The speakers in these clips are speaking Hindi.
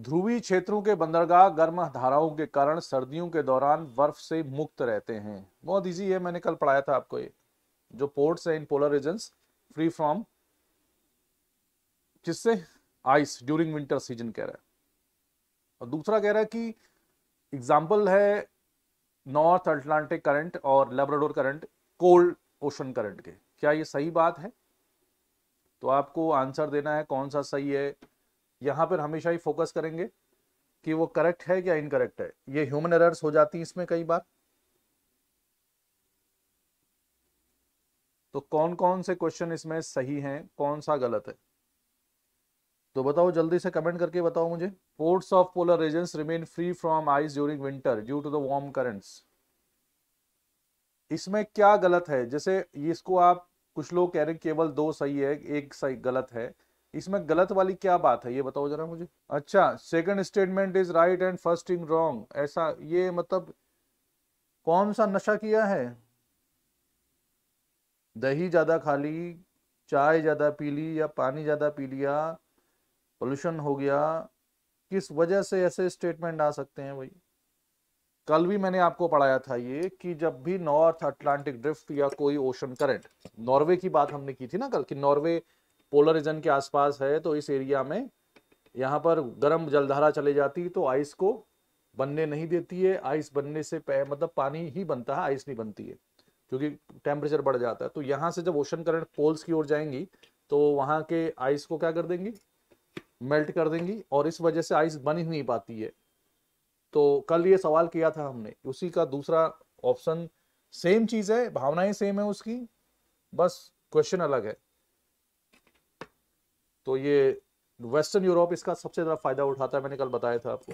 ध्रुवीय क्षेत्रों के बंदरगाह गर्म धाराओं के कारण सर्दियों के दौरान बर्फ से मुक्त रहते हैं। बहुत इजी है, मैंने कल पढ़ाया था आपको। ये जो पोर्ट्स है in polar regions free from किससे, आइस ड्यूरिंग विंटर सीजन कह रहा है। और दूसरा कह रहा है कि एग्जाम्पल है नॉर्थ अटलांटिक करंट और Labrador current cold ocean current के। क्या ये सही बात है? तो आपको आंसर देना है कौन सा सही है। यहां पर हमेशा ही फोकस करेंगे कि वो करेक्ट है या इनकरेक्ट है। ये ह्यूमन एरर्स हो जाती है इसमें कई बार। तो कौन कौन से क्वेश्चन इसमें सही हैं, कौन सा गलत है, तो बताओ जल्दी से कमेंट करके बताओ मुझे। Ports of polar regions remain free from ice during winter due to the warm currents. इसमें क्या गलत है? जैसे इसको आप, कुछ लोग कह रहे हैं केवल दो सही है, एक सही गलत है। इसमें गलत वाली क्या बात है ये बताओ जरा मुझे। अच्छा, second statement is right and first is wrong, ऐसा ये मतलब कौन सा नशा किया है? दही ज्यादा खा ली, चाय ज्यादा पी ली, या पानी ज्यादा पी लिया, पोल्यूशन हो गया, किस वजह से ऐसे स्टेटमेंट आ सकते हैं भाई? कल भी मैंने आपको पढ़ाया था ये कि जब भी नॉर्थ अटलांटिक ड्रिफ्ट या कोई ओशन करंट, नॉर्वे की बात हमने की थी ना कल, कि नॉर्वे पोलर रीजन के आसपास है, तो इस एरिया में यहाँ पर गर्म जलधारा चले जाती तो आइस को बनने नहीं देती है। आइस बनने से मतलब पानी ही बनता है, आइस नहीं बनती है, क्योंकि टेम्परेचर बढ़ जाता है। तो यहाँ से जब ओशन करंट पोल्स की ओर जाएंगी तो वहां के आइस को क्या कर देंगी, मेल्ट कर देंगी, और इस वजह से आइस बन ही नहीं पाती है। तो कल ये सवाल किया था हमने, उसी का दूसरा ऑप्शन सेम चीज है, भावनाएं सेम है उसकी, बस क्वेश्चन अलग है। तो ये वेस्टर्न यूरोप इसका सबसे ज्यादा फायदा उठाता है, मैंने कल बताया था आपको।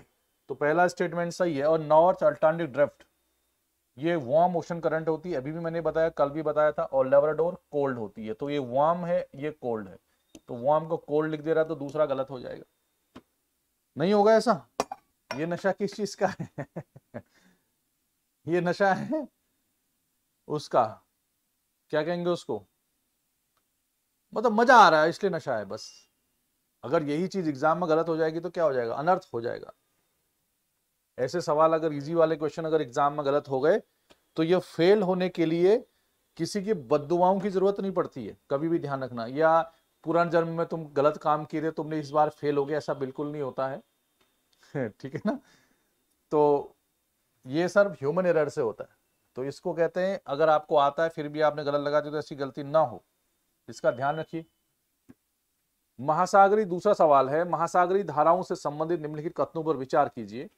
तो पहला स्टेटमेंट सही है। और नॉर्थ अटलांटिक ड्रिफ्ट ये वार्म ओशन करंट होती है, अभी भी मैंने बताया, कल भी बताया था। और लेब्राडोर कोल्ड होती है। तो ये वार्म है, ये कोल्ड है, तो वार्म को कोल्ड लिख दे रहा है, तो दूसरा गलत हो जाएगा। नहीं होगा ऐसा? ये नशा किस चीज का है? ये नशा है उसका, क्या कहेंगे उसको, मतलब मजा आ रहा है इसलिए नशा है बस। अगर यही चीज एग्जाम में गलत हो जाएगी तो क्या हो जाएगा, अनर्थ हो जाएगा। ऐसे सवाल अगर इजी वाले क्वेश्चन अगर एग्जाम में गलत हो गए तो ये फेल होने के लिए किसी की बद्दुआओं की जरूरत नहीं पड़ती है, कभी भी ध्यान रखना। या पुराने जन्म में तुम गलत काम किए थे, तुमने इस बार फेल हो गया, ऐसा बिल्कुल नहीं होता है। ठीक है ना? तो ये सब ह्यूमन एरर से होता है। तो इसको कहते हैं, अगर आपको आता है फिर भी आपने गलत लगा दिया तो ऐसी गलती ना हो, इसका ध्यान रखिए। महासागरी, दूसरा सवाल है, महासागरी धाराओं से संबंधित निम्नलिखित कथनों पर विचार कीजिए।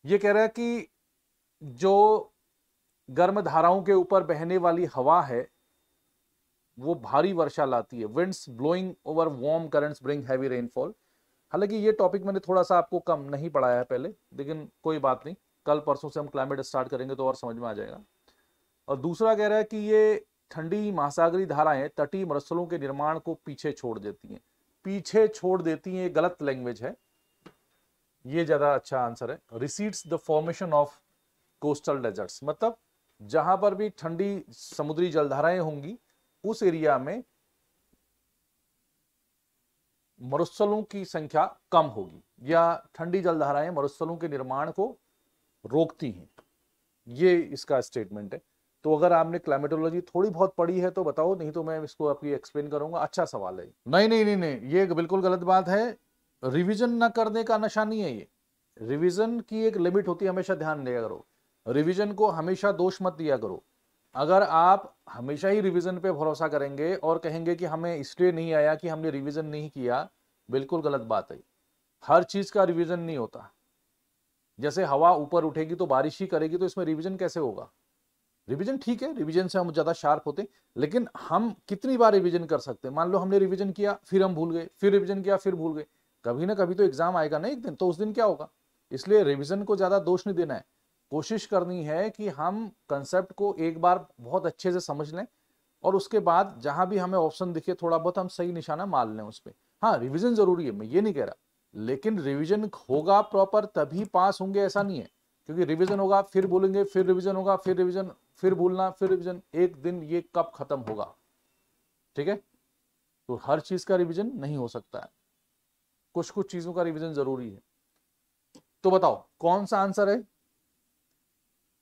ये कह रहा है कि जो गर्म धाराओं के ऊपर बहने वाली हवा है वो भारी वर्षा लाती है। Winds blowing over warm currents bring heavy rainfall. हालांकि ये टॉपिक मैंने थोड़ा सा आपको कम नहीं पढ़ाया है पहले, लेकिन कोई बात नहीं, कल परसों से हम क्लाइमेट स्टार्ट करेंगे तो और समझ में आ जाएगा। और दूसरा कह रहा है कि ये ठंडी महासागरी धाराएं तटीय मरुस्थलों के निर्माण को पीछे छोड़ देती हैं। पीछे छोड़ देती हैं, गलत लैंग्वेज है, ये ज्यादा अच्छा आंसर है। Recedes the formation of coastal deserts, मतलब जहां पर भी ठंडी समुद्री जलधाराएं होंगी उस एरिया में मरुस्थलों की संख्या कम होगी, या ठंडी जलधाराएं मरुस्थलों के निर्माण को रोकती हैं। ये इसका स्टेटमेंट है। तो अगर आपने क्लाइमेटोलॉजी थोड़ी बहुत पढ़ी है तो बताओ, नहीं तो मैं इसको आपकी एक्सप्लेन करूंगा। अच्छा सवाल है। नहीं नहीं नहीं नहीं, ये बिल्कुल गलत बात है। रिवीजन ना करने का नशा नहीं है ये। रिवीजन की एक लिमिट होती है, हमेशा ध्यान दिया करो। रिवीजन को हमेशा दोष मत दिया करो। अगर आप हमेशा ही रिवीजन पे भरोसा करेंगे और कहेंगे कि हमें इसलिए नहीं आया कि हमने रिवीजन नहीं किया, बिल्कुल गलत बात है। हर चीज का रिवीजन नहीं होता। जैसे हवा ऊपर उठेगी तो बारिश ही करेगी, तो इसमें रिवीजन कैसे होगा? रिवीजन ठीक है, रिवीजन से हम ज्यादा शार्प होते, लेकिन हम कितनी बार रिवीजन कर सकते हैं? मान लो हमने रिवीजन किया फिर हम भूल गए, फिर रिवीजन किया फिर भूल गए, कभी ना कभी तो एग्जाम आएगा ना एक दिन, तो उस दिन क्या होगा? इसलिए रिवीजन को ज्यादा दोष नहीं देना है। कोशिश करनी है कि हम कंसेप्ट को एक बार बहुत अच्छे से समझ लें, और उसके बाद जहां भी हमें ऑप्शन दिखे थोड़ा बहुत हम सही निशाना मार लें उस पर। हाँ, रिविजन जरूरी है, मैं ये नहीं कह रहा, लेकिन रिविजन होगा प्रॉपर तभी पास होंगे ऐसा नहीं है। क्योंकि रिवीजन होगा फिर भूलेंगे, फिर रिवीजन होगा, फिर रिवीजन, फिर भूलना, फिर रिवीजन, एक दिन ये कब खत्म होगा? ठीक है? तो हर चीज का रिवीजन नहीं हो सकता है। कुछ कुछ चीजों का रिवीजन जरूरी है। तो बताओ कौन सा आंसर है?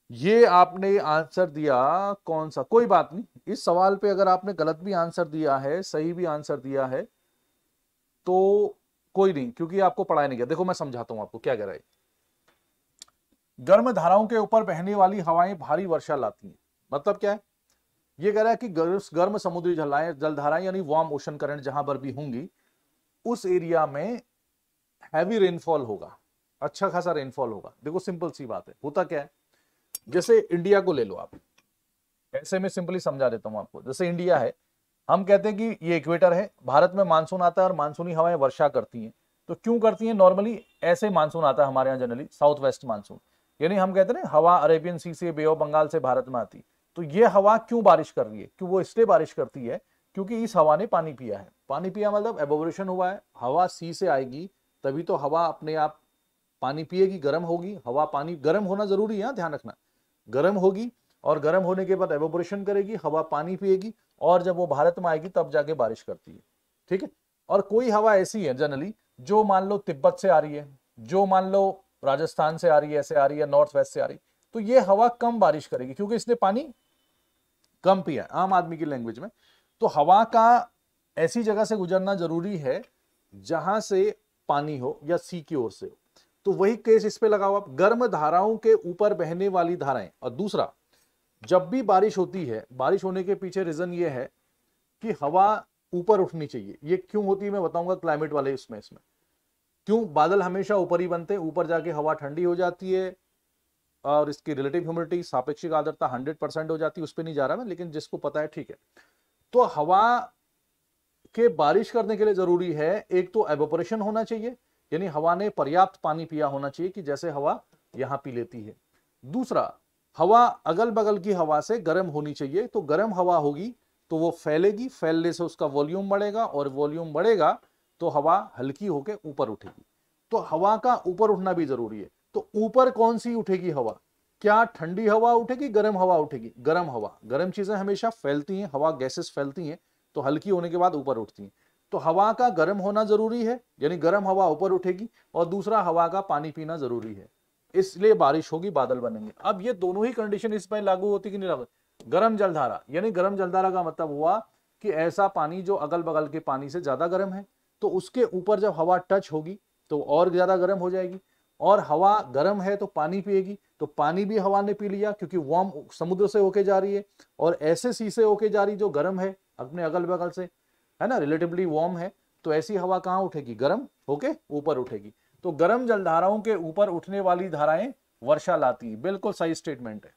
ये आपने आंसर दिया कौन सा, कोई बात नहीं, इस सवाल पे अगर आपने गलत भी आंसर दिया है सही भी आंसर दिया है तो कोई नहीं, क्योंकि आपको पढ़ाया नहीं गया। देखो मैं समझाता हूं आपको क्या कह रहा है। गर्म धाराओं के ऊपर बहने वाली हवाएं भारी वर्षा लाती हैं, मतलब क्या है? ये कह रहा है कि गर्म समुद्री जलधाराएं यानी वार्म ओशन करंट जहां पर भी होंगी उस एरिया में हैवी रेनफॉल होगा, अच्छा खासा रेनफॉल होगा। देखो सिंपल सी बात है, होता क्या है, जैसे इंडिया को ले लो आप, ऐसे में सिंपली समझा देता हूं आपको। जैसे इंडिया है, हम कहते हैं कि ये इक्वेटर है, भारत में मानसून आता है और मानसूनी हवाएं वर्षा करती हैं। तो क्यों करती हैं? नॉर्मली ऐसे मानसून आता है हमारे यहाँ जनरली, साउथ वेस्ट मानसून, यानी हम कहते हैं ना हवा अरेबियन सी से, बे ऑफ बंगाल से भारत में आती। तो ये हवा क्यों बारिश कर रही है? क्यों वो इसलिए बारिश करती है क्योंकि इस हवा ने पानी पिया है। पानी पिया मतलब एवोपोरेशन हुआ है, हवा सी से आएगी तभी तो हवा अपने आप पानी पिएगी, गर्म होगी हवा। पानी गर्म होना जरूरी है, ध्यान रखना, गर्म होगी और गर्म होने के बाद एवोपोरेशन करेगी, हवा पानी पिएगी और जब वो भारत में आएगी तब जाके बारिश करती है, ठीक है। और कोई हवा ऐसी है जनरली जो मान लो तिब्बत से आ रही है, जो मान लो राजस्थान से आ रही है, ऐसे आ रही है, नॉर्थ वेस्ट से आ रही, तो ये हवा कम बारिश करेगी क्योंकि इसने पानी कम पिया है, आम आदमी की लैंग्वेज में। तो हवा का ऐसी जगह से गुजरना जरूरी है जहां से पानी हो या सी की ओर से हो। तो वही केस इस पे लगाओ आप, गर्म धाराओं के ऊपर बहने वाली धाराएं। और दूसरा, जब भी बारिश होती है, बारिश होने के पीछे रीजन ये है कि हवा ऊपर उठनी चाहिए। ये क्यों होती है मैं बताऊंगा क्लाइमेट वाले इसमें क्यों बादल हमेशा ऊपर ही बनते हैं, ऊपर जाके हवा ठंडी हो जाती है और इसकी रिलेटिव ह्यूमिडिटी, सापेक्षिक आर्द्रता 100% हो जाती है। उस पर नहीं जा रहा मैं, लेकिन जिसको पता है ठीक है। तो हवा के बारिश करने के लिए जरूरी है एक तो एवोपोरेशन होना चाहिए, यानी हवा ने पर्याप्त पानी पिया होना चाहिए कि जैसे हवा यहां पी लेती है। दूसरा, हवा अगल बगल की हवा से गर्म होनी चाहिए, तो गर्म हवा होगी तो वो फैलेगी, फैलने से उसका वॉल्यूम बढ़ेगा और वॉल्यूम बढ़ेगा तो हवा हल्की होकर ऊपर उठेगी। तो हवा का ऊपर उठना भी जरूरी है। तो ऊपर कौन सी उठेगी हवा? क्या ठंडी हवा उठेगी, गर्म हवा उठेगी? गर्म हवा। गर्म चीजें हमेशा फैलती हैं, हवा गैसेस फैलती हैं तो हल्की होने के बाद ऊपर उठती हैं। तो हवा का गर्म होना जरूरी है, यानी गर्म हवा ऊपर उठेगी, और दूसरा हवा का पानी पीना जरूरी है, इसलिए बारिश होगी, बादल बनेंगे। अब ये दोनों ही कंडीशन इस पर लागू होती कि नहीं लागू? गर्म जलधारा, यानी गर्म जलधारा का मतलब हुआ कि ऐसा पानी जो अगल बगल के पानी से ज्यादा गर्म है, तो उसके ऊपर जब हवा टच होगी तो और ज्यादा गर्म हो जाएगी। और हवा गर्म है तो पानी पिएगी, तो पानी भी हवा ने पी लिया क्योंकि वार्म समुद्र से होके जा रही है, और ऐसे सी से होके जा रही जो गर्म है अपने अगल बगल से, है ना, रिलेटिवली वार्म है। तो ऐसी हवा कहां उठेगी? गर्म होके ऊपर उठेगी। तो गर्म जलधाराओं के ऊपर उठने वाली धाराएं वर्षा लाती है। बिल्कुल सही स्टेटमेंट है।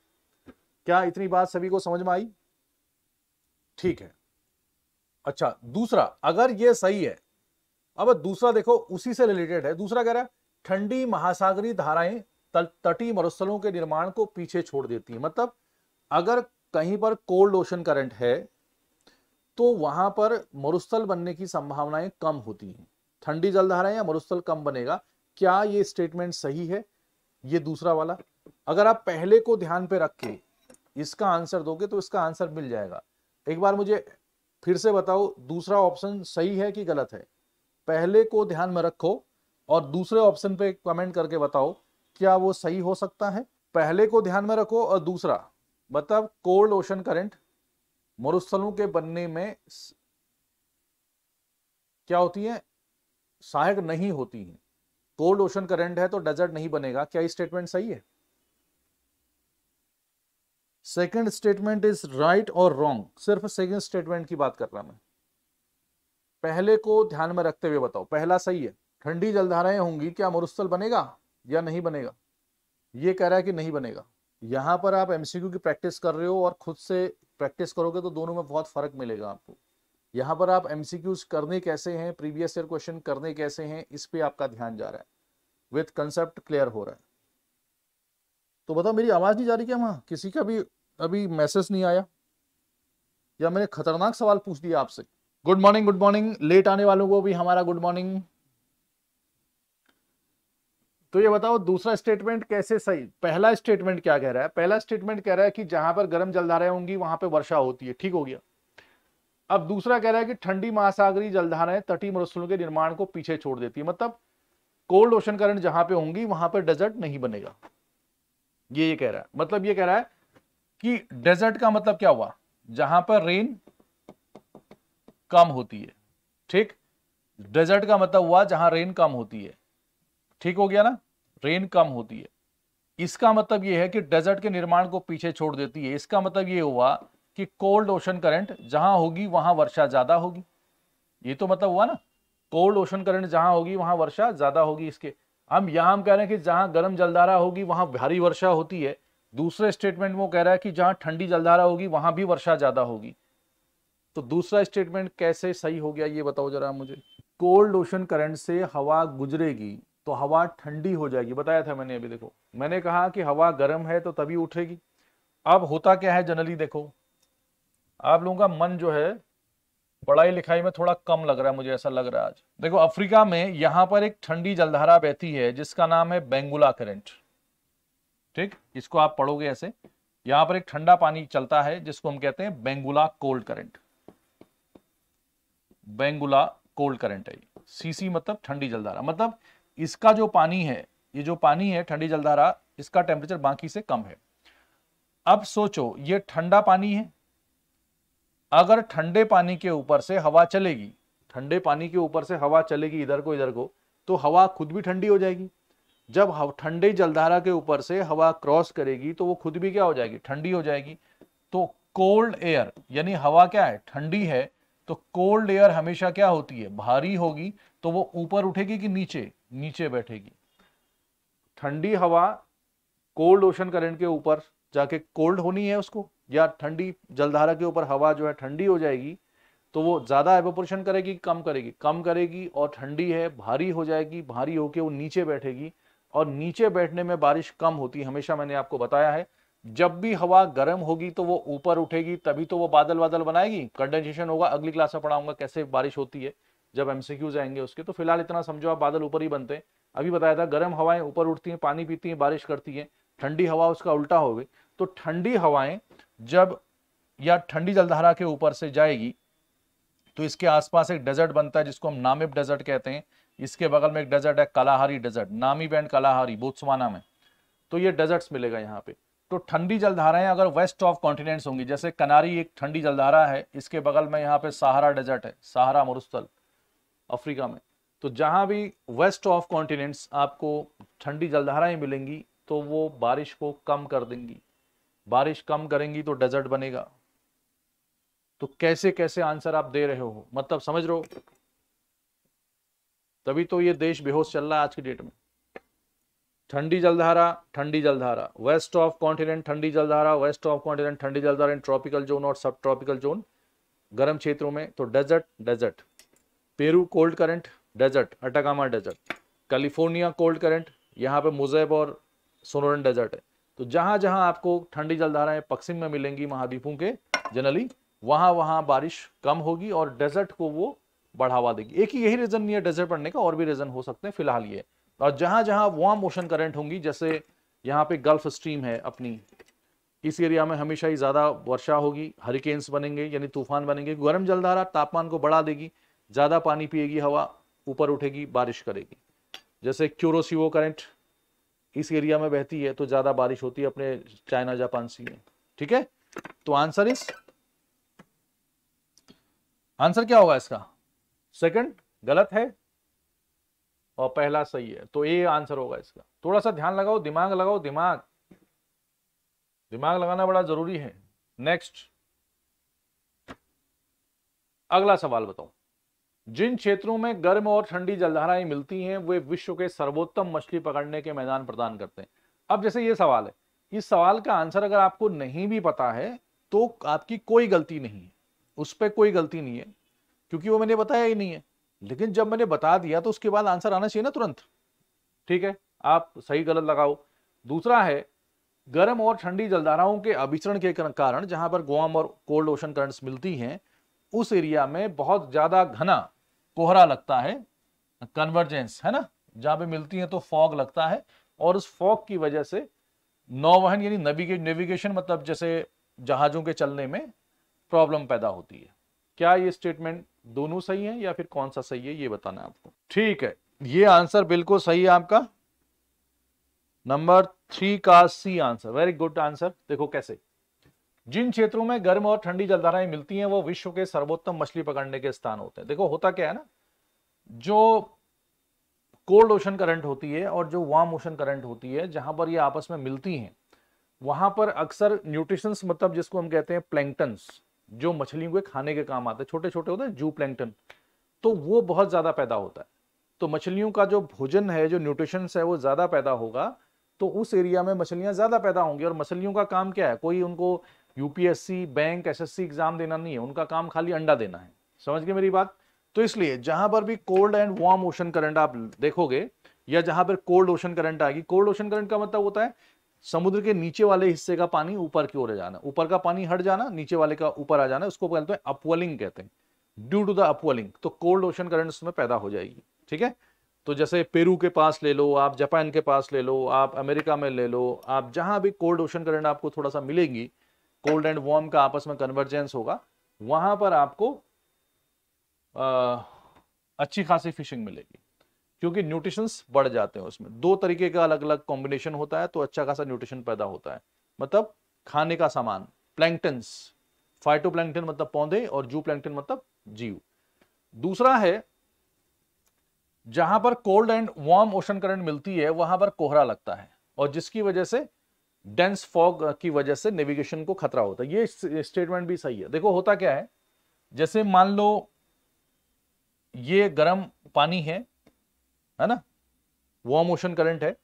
क्या इतनी बात सभी को समझ में आई? ठीक है। अच्छा, दूसरा, अगर ये सही है, अब दूसरा देखो उसी से रिलेटेड है। दूसरा कह रहा है ठंडी महासागरीय धाराएं तटीय मरुस्थलों के निर्माण को पीछे छोड़ देती है। मतलब अगर कहीं पर कोल्ड ओशन करंट है तो वहां पर मरुस्थल बनने की संभावनाएं कम होती हैं। ठंडी जलधाराएं या मरुस्थल कम बनेगा। क्या ये स्टेटमेंट सही है? ये दूसरा वाला, अगर आप पहले को ध्यान पे रख के इसका आंसर दोगे तो इसका आंसर मिल जाएगा। एक बार मुझे फिर से बताओ, दूसरा ऑप्शन सही है कि गलत है? पहले को ध्यान में रखो और दूसरे ऑप्शन पे कमेंट करके बताओ क्या वो सही हो सकता है। पहले को ध्यान में रखो और दूसरा, मतलब कोल्ड ओशन करंट मरुस्थलों के बनने में क्या होती है? सहायक नहीं होती है। कोल्ड ओशन करंट है तो डेजर्ट नहीं बनेगा। क्या ये स्टेटमेंट सही है? सेकंड स्टेटमेंट इज राइट और रॉन्ग? सिर्फ सेकंड स्टेटमेंट की बात कर रहा मैं। पहले को ध्यान में रखते हुए बताओ। पहला सही है, ठंडी जलधाराएं होंगी, क्या मरुस्थल बनेगा या नहीं बनेगा? ये कह रहा है कि नहीं बनेगा। यहां पर आप एमसीक्यू की प्रैक्टिस कर रहे हो और खुद से प्रैक्टिस करोगे तो दोनों में बहुत फर्क मिलेगा आपको। यहां पर आप एमसीक्यूज करने कैसे हैं, प्रीवियस ईयर क्वेश्चन करने कैसे हैं, इस पे आपका ध्यान जा रहा है, विथ कंसेप्ट क्लियर हो रहा है। तो बताओ, मेरी आवाज नहीं जा रही क्या? वहां किसी का भी अभी मैसेज नहीं आया या मैंने खतरनाक सवाल पूछ दिया आपसे? Good morning, good morning. Late आने वालों को भी हमारा गुड मॉर्निंग। तो ये बताओ दूसरा स्टेटमेंट कैसे सही? पहला स्टेटमेंट क्या कह रहा है? पहला स्टेटमेंट कह रहा है कि जहां पर गर्म जलधाराएं होंगी वहां पे वर्षा होती है। ठीक हो गया। अब दूसरा कह रहा है कि ठंडी महासागरीय जलधाराएं तटीय मरुस्थलों के निर्माण को पीछे छोड़ देती है, मतलब कोल्ड ओशन करंट जहां पे होंगी वहां पर डेजर्ट नहीं बनेगा। ये कह रहा है, मतलब ये कह रहा है कि डेजर्ट का मतलब क्या हुआ, जहां पर रेन कम होती है। ठीक, डेजर्ट का मतलब हुआ जहां रेन कम होती है। ठीक हो गया ना, रेन कम होती है। इसका मतलब यह है कि डेजर्ट के निर्माण को पीछे छोड़ देती है। इसका मतलब यह हुआ कि कोल्ड ओशन करंट जहां होगी वहां वर्षा ज्यादा होगी। ये तो मतलब हुआ ना, कोल्ड ओशन करंट जहां होगी वहां वर्षा ज्यादा होगी। इसके हम कह रहे हैं कि जहां गर्म जलधारा होगी वहां भारी वर्षा होती है। दूसरे स्टेटमेंट में वो कह रहा है कि जहां ठंडी जलधारा होगी वहां भी वर्षा ज्यादा होगी। तो दूसरा स्टेटमेंट कैसे सही हो गया ये बताओ जरा मुझे। कोल्ड ओशन करंट से हवा गुजरेगी तो हवा ठंडी हो जाएगी, बताया था मैंने अभी। देखो मैंने कहा कि हवा गर्म है तो तभी उठेगी। अब होता क्या है जनरली, देखो आप लोगों का मन जो है पढ़ाई लिखाई में थोड़ा कम लग रहा है, मुझे ऐसा लग रहा है आज। देखो अफ्रीका में यहां पर एक ठंडी जलधारा बहती है जिसका नाम है बेंगुला करंट। ठीक, इसको आप पढ़ोगे ऐसे, यहां पर एक ठंडा पानी चलता है जिसको हम कहते हैं Benguela cold current. Benguela cold current है। सीसी मतलब ठंडी जलधारा, मतलब इसका जो पानी है, ये जो पानी है ठंडी जलधारा, इसका टेम्परेचर बाकी से कम है। अब सोचो ये ठंडा पानी है, अगर ठंडे पानी के ऊपर से हवा चलेगी, ठंडे पानी के ऊपर से हवा चलेगी इधर को, तो हवा खुद भी ठंडी हो जाएगी। जब ठंडे जलधारा के ऊपर से हवा क्रॉस करेगी तो वो खुद भी क्या हो जाएगी, ठंडी हो जाएगी। तो कोल्ड एयर यानी हवा क्या है, ठंडी है, तो कोल्ड एयर हमेशा क्या होती है, भारी होगी। तो वो ऊपर उठेगी कि नीचे, नीचे बैठेगी। ठंडी हवा कोल्ड ओशन करंट के ऊपर जाके कोल्ड होनी है उसको, या ठंडी जलधारा के ऊपर हवा जो है ठंडी हो जाएगी, तो वो ज्यादा एवोपोरेशन करेगी, कम करेगी, कम करेगी, और ठंडी है भारी हो जाएगी, भारी होके वो नीचे बैठेगी। और नीचे बैठने में बारिश कम होती है, हमेशा मैंने आपको बताया है। जब भी हवा गर्म होगी तो वो ऊपर उठेगी, तभी तो वो बादल बादल बनाएगी, कंडेंसेशन होगा। अगली क्लास में पढ़ाऊंगा कैसे बारिश होती है जब एमसीक्यूज आएंगे उसके। तो फिलहाल इतना समझो, आप बादल ऊपर ही बनते हैं। अभी बताया था गर्म हवाएं ऊपर उठती हैं, पानी पीती हैं, बारिश करती हैं। ठंडी हवा उसका उल्टा हो गई। तो ठंडी हवाएं जब या ठंडी जलधारा के ऊपर से जाएगी तो इसके आसपास एक डेजर्ट बनता है जिसको हम नामिब डेजर्ट कहते हैं। इसके बगल में एक डेजर्ट है Kalahari desert, Namib and Kalahari, Botswana में। तो ये डेजर्ट्स मिलेगा यहाँ पे। तो ठंडी जलधाराएं अगर वेस्ट ऑफ कॉन्टिनेंट्स होंगी, जैसे कनारी एक ठंडी जलधारा है, इसके बगल में यहाँ पे सहारा डेजर्ट है, सहारा मरुस्थल अफ्रीका में। तो जहां भी वेस्ट ऑफ कॉन्टिनेंट्स आपको ठंडी जलधाराएं मिलेंगी तो वो बारिश को कम कर देंगी, बारिश कम करेंगी तो डेजर्ट बनेगा। तो कैसे कैसे आंसर आप दे रहे हो, मतलब समझ रहे हो, तभी तो ये देश बेहोश चल रहा है आज की डेट में। ठंडी जलधारा, वेस्ट ऑफ कॉन्टिनेंट ठंडी जलधारा, वेस्ट ऑफ कॉन्टिनेंट ठंडी जलधारा इन ट्रॉपिकल जोन और सब ट्रॉपिकल जोन गर्म क्षेत्रों में। तो desert, desert. Peru cold current, desert, Atacama desert. California cold current, यहाँ पे मुजेब और सोनोरन डेजर्ट है। तो जहां जहां आपको ठंडी जलधाराएं पश्चिम में मिलेंगी महाद्वीपों के जनरली, वहां वहां बारिश कम होगी और डेजर्ट को वो बढ़ावा देगी। एक ही यही रीजन नहीं है डेजर्ट पड़ने का, और भी रीजन हो सकते हैं, फिलहाल ये। और जहां जहां वार्म ओशन करंट होंगी, जैसे यहाँ पे गल्फ स्ट्रीम है अपनी, इस एरिया में हमेशा ही ज्यादा वर्षा होगी, हरिकेन्स बनेंगे यानी तूफान बनेंगे। गर्म जलधारा तापमान को बढ़ा देगी, ज्यादा पानी पिएगी हवा, ऊपर उठेगी, बारिश करेगी। जैसे क्यूरोसिवो करंट इस एरिया में बहती है तो ज्यादा बारिश होती है अपने चाइना जापान सी में। ठीक है, तो आंसर क्या होगा इसका, सेकंड गलत है और पहला सही है। तो ये आंसर होगा इसका। थोड़ा सा ध्यान लगाओ, दिमाग लगाओ, दिमाग लगाना बड़ा जरूरी है। नेक्स्ट, अगला सवाल बताओ। जिन क्षेत्रों में गर्म और ठंडी जलधाराएं मिलती हैं वे विश्व के सर्वोत्तम मछली पकड़ने के मैदान प्रदान करते हैं। अब जैसे ये सवाल है, इस सवाल का आंसर अगर आपको नहीं भी पता है तो आपकी कोई गलती नहीं है, उस पर कोई गलती नहीं है, क्योंकि वो मैंने बताया ही नहीं है। लेकिन जब मैंने बता दिया तो उसके बाद आंसर आना चाहिए ना तुरंत। ठीक है, आप सही गलत लगाओ। दूसरा है, गर्म और ठंडी जलधाराओं के अभिसरण के कारण जहां पर वार्म और कोल्ड ओशन करंट्स मिलती हैं, उस एरिया में बहुत ज्यादा घना कोहरा लगता है, कन्वर्जेंस है ना, जहां पे मिलती है तो फॉग लगता है, और उस फॉग की वजह से नौवहन यानी नेविगेशन मतलब जैसे जहाजों के चलने में प्रॉब्लम पैदा होती है। क्या ये स्टेटमेंट दोनों सही है या फिर कौन सा सही है ये बताना है आपको। ठीक है, ये आंसर बिल्कुल सही है आपका, नंबर 3 का C answer, very good answer. देखो कैसे, जिन क्षेत्रों में गर्म और ठंडी जलधाराएं मिलती हैं वो विश्व के सर्वोत्तम मछली पकड़ने के स्थान होते हैं। देखो होता क्या है ना, जो कोल्ड ओशन करंट होती है और जो वार्म ओशन करंट होती है, जहां पर ये आपस में मिलती हैं, वहां पर अक्सर न्यूट्रिशंस, मतलब जिसको हम कहते हैं प्लैंक्टन्स, जो मछलियों के खाने के काम आते हैं, छोटे छोटे होते हैं जू प्लैंक्टन, तो वो बहुत ज्यादा पैदा होता है। तो मछलियों का जो भोजन है, जो न्यूट्रिशंस है, वो ज्यादा पैदा होगा, तो उस एरिया में मछलियां ज्यादा पैदा होंगी। और मछलियों का काम क्या है, कोई उनको यूपीएससी, बैंक, एसएससी एग्जाम देना नहीं है, उनका काम खाली अंडा देना है। समझ गए मेरी बात। तो इसलिए जहां पर भी cold and warm ocean current आप देखोगे, या जहां पर कोल्ड ओशन करंट आएगी, कोल्ड ओशन करंट का मतलब होता है समुद्र के नीचे वाले हिस्से का पानी ऊपर की ओर जाना, ऊपर का पानी हट जाना, नीचे वाले का ऊपर आ जाना, उसको बोलते हैं अपवेलिंग कहते हैं, ड्यू टू द अपवेलिंग। तो कोल्ड ओशन करंट उसमें पैदा हो जाएगी। ठीक है, तो जैसे पेरू के पास ले लो, आप जापान के पास ले लो, आप अमेरिका में ले लो, आप जहां भी कोल्ड ओशन करंट आपको थोड़ा सा मिलेगी, कोल्ड एंड वार्म का आपस में कन्वर्जेंस होगा, वहां पर आपको अच्छी खासी फिशिंग मिलेगी, क्योंकि न्यूट्रिशंस बढ़ जाते हैं उसमें। दो तरीके का अलग अलग कॉम्बिनेशन होता है, तो अच्छा खासा न्यूट्रिशन पैदा होता है, मतलब खाने का सामान, प्लैंक्टन्स, फाइटोप्लैंक्टन मतलब पौधे, और जू प्लैंक्टन मतलब जीव। दूसरा है, जहां पर cold and warm ocean current मिलती है वहां पर कोहरा लगता है, और जिसकी वजह से डेंस फॉग की वजह से नेविगेशन को खतरा होता है। ये स्टेटमेंट भी सही है। देखो होता क्या है, जैसे मान लो ये गर्म पानी है ना, वार्म ओशन करंट है,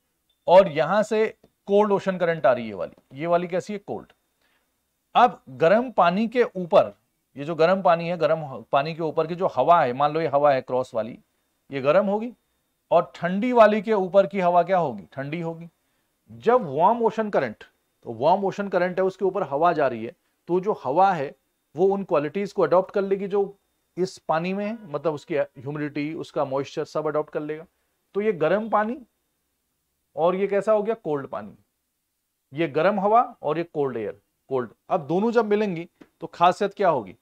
और यहां से कोल्ड ओशन करंट आ रही है, ये वाली कैसी है, कोल्ड। अब गर्म पानी के ऊपर, ये जो गर्म पानी है, गर्म पानी के ऊपर की जो हवा है, मान लो ये हवा है क्रॉस वाली, ये गर्म होगी, और ठंडी वाली के ऊपर की हवा क्या होगी, ठंडी होगी। जब वार्म ओशन करंट, तो वार्म ओशन करंट है, उसके ऊपर हवा जा रही है, तो जो हवा है वो उन क्वालिटीज को अडॉप्ट कर लेगी जो इस पानी में है, मतलब उसकी ह्यूमिडिटी, उसका मॉइस्चर सब अडॉप्ट कर लेगा। तो ये गर्म पानी और ये कैसा हो गया, कोल्ड पानी, ये गर्म हवा और ये कोल्ड एयर, कोल्ड। अब दोनों जब मिलेंगी तो खासियत क्या होगी,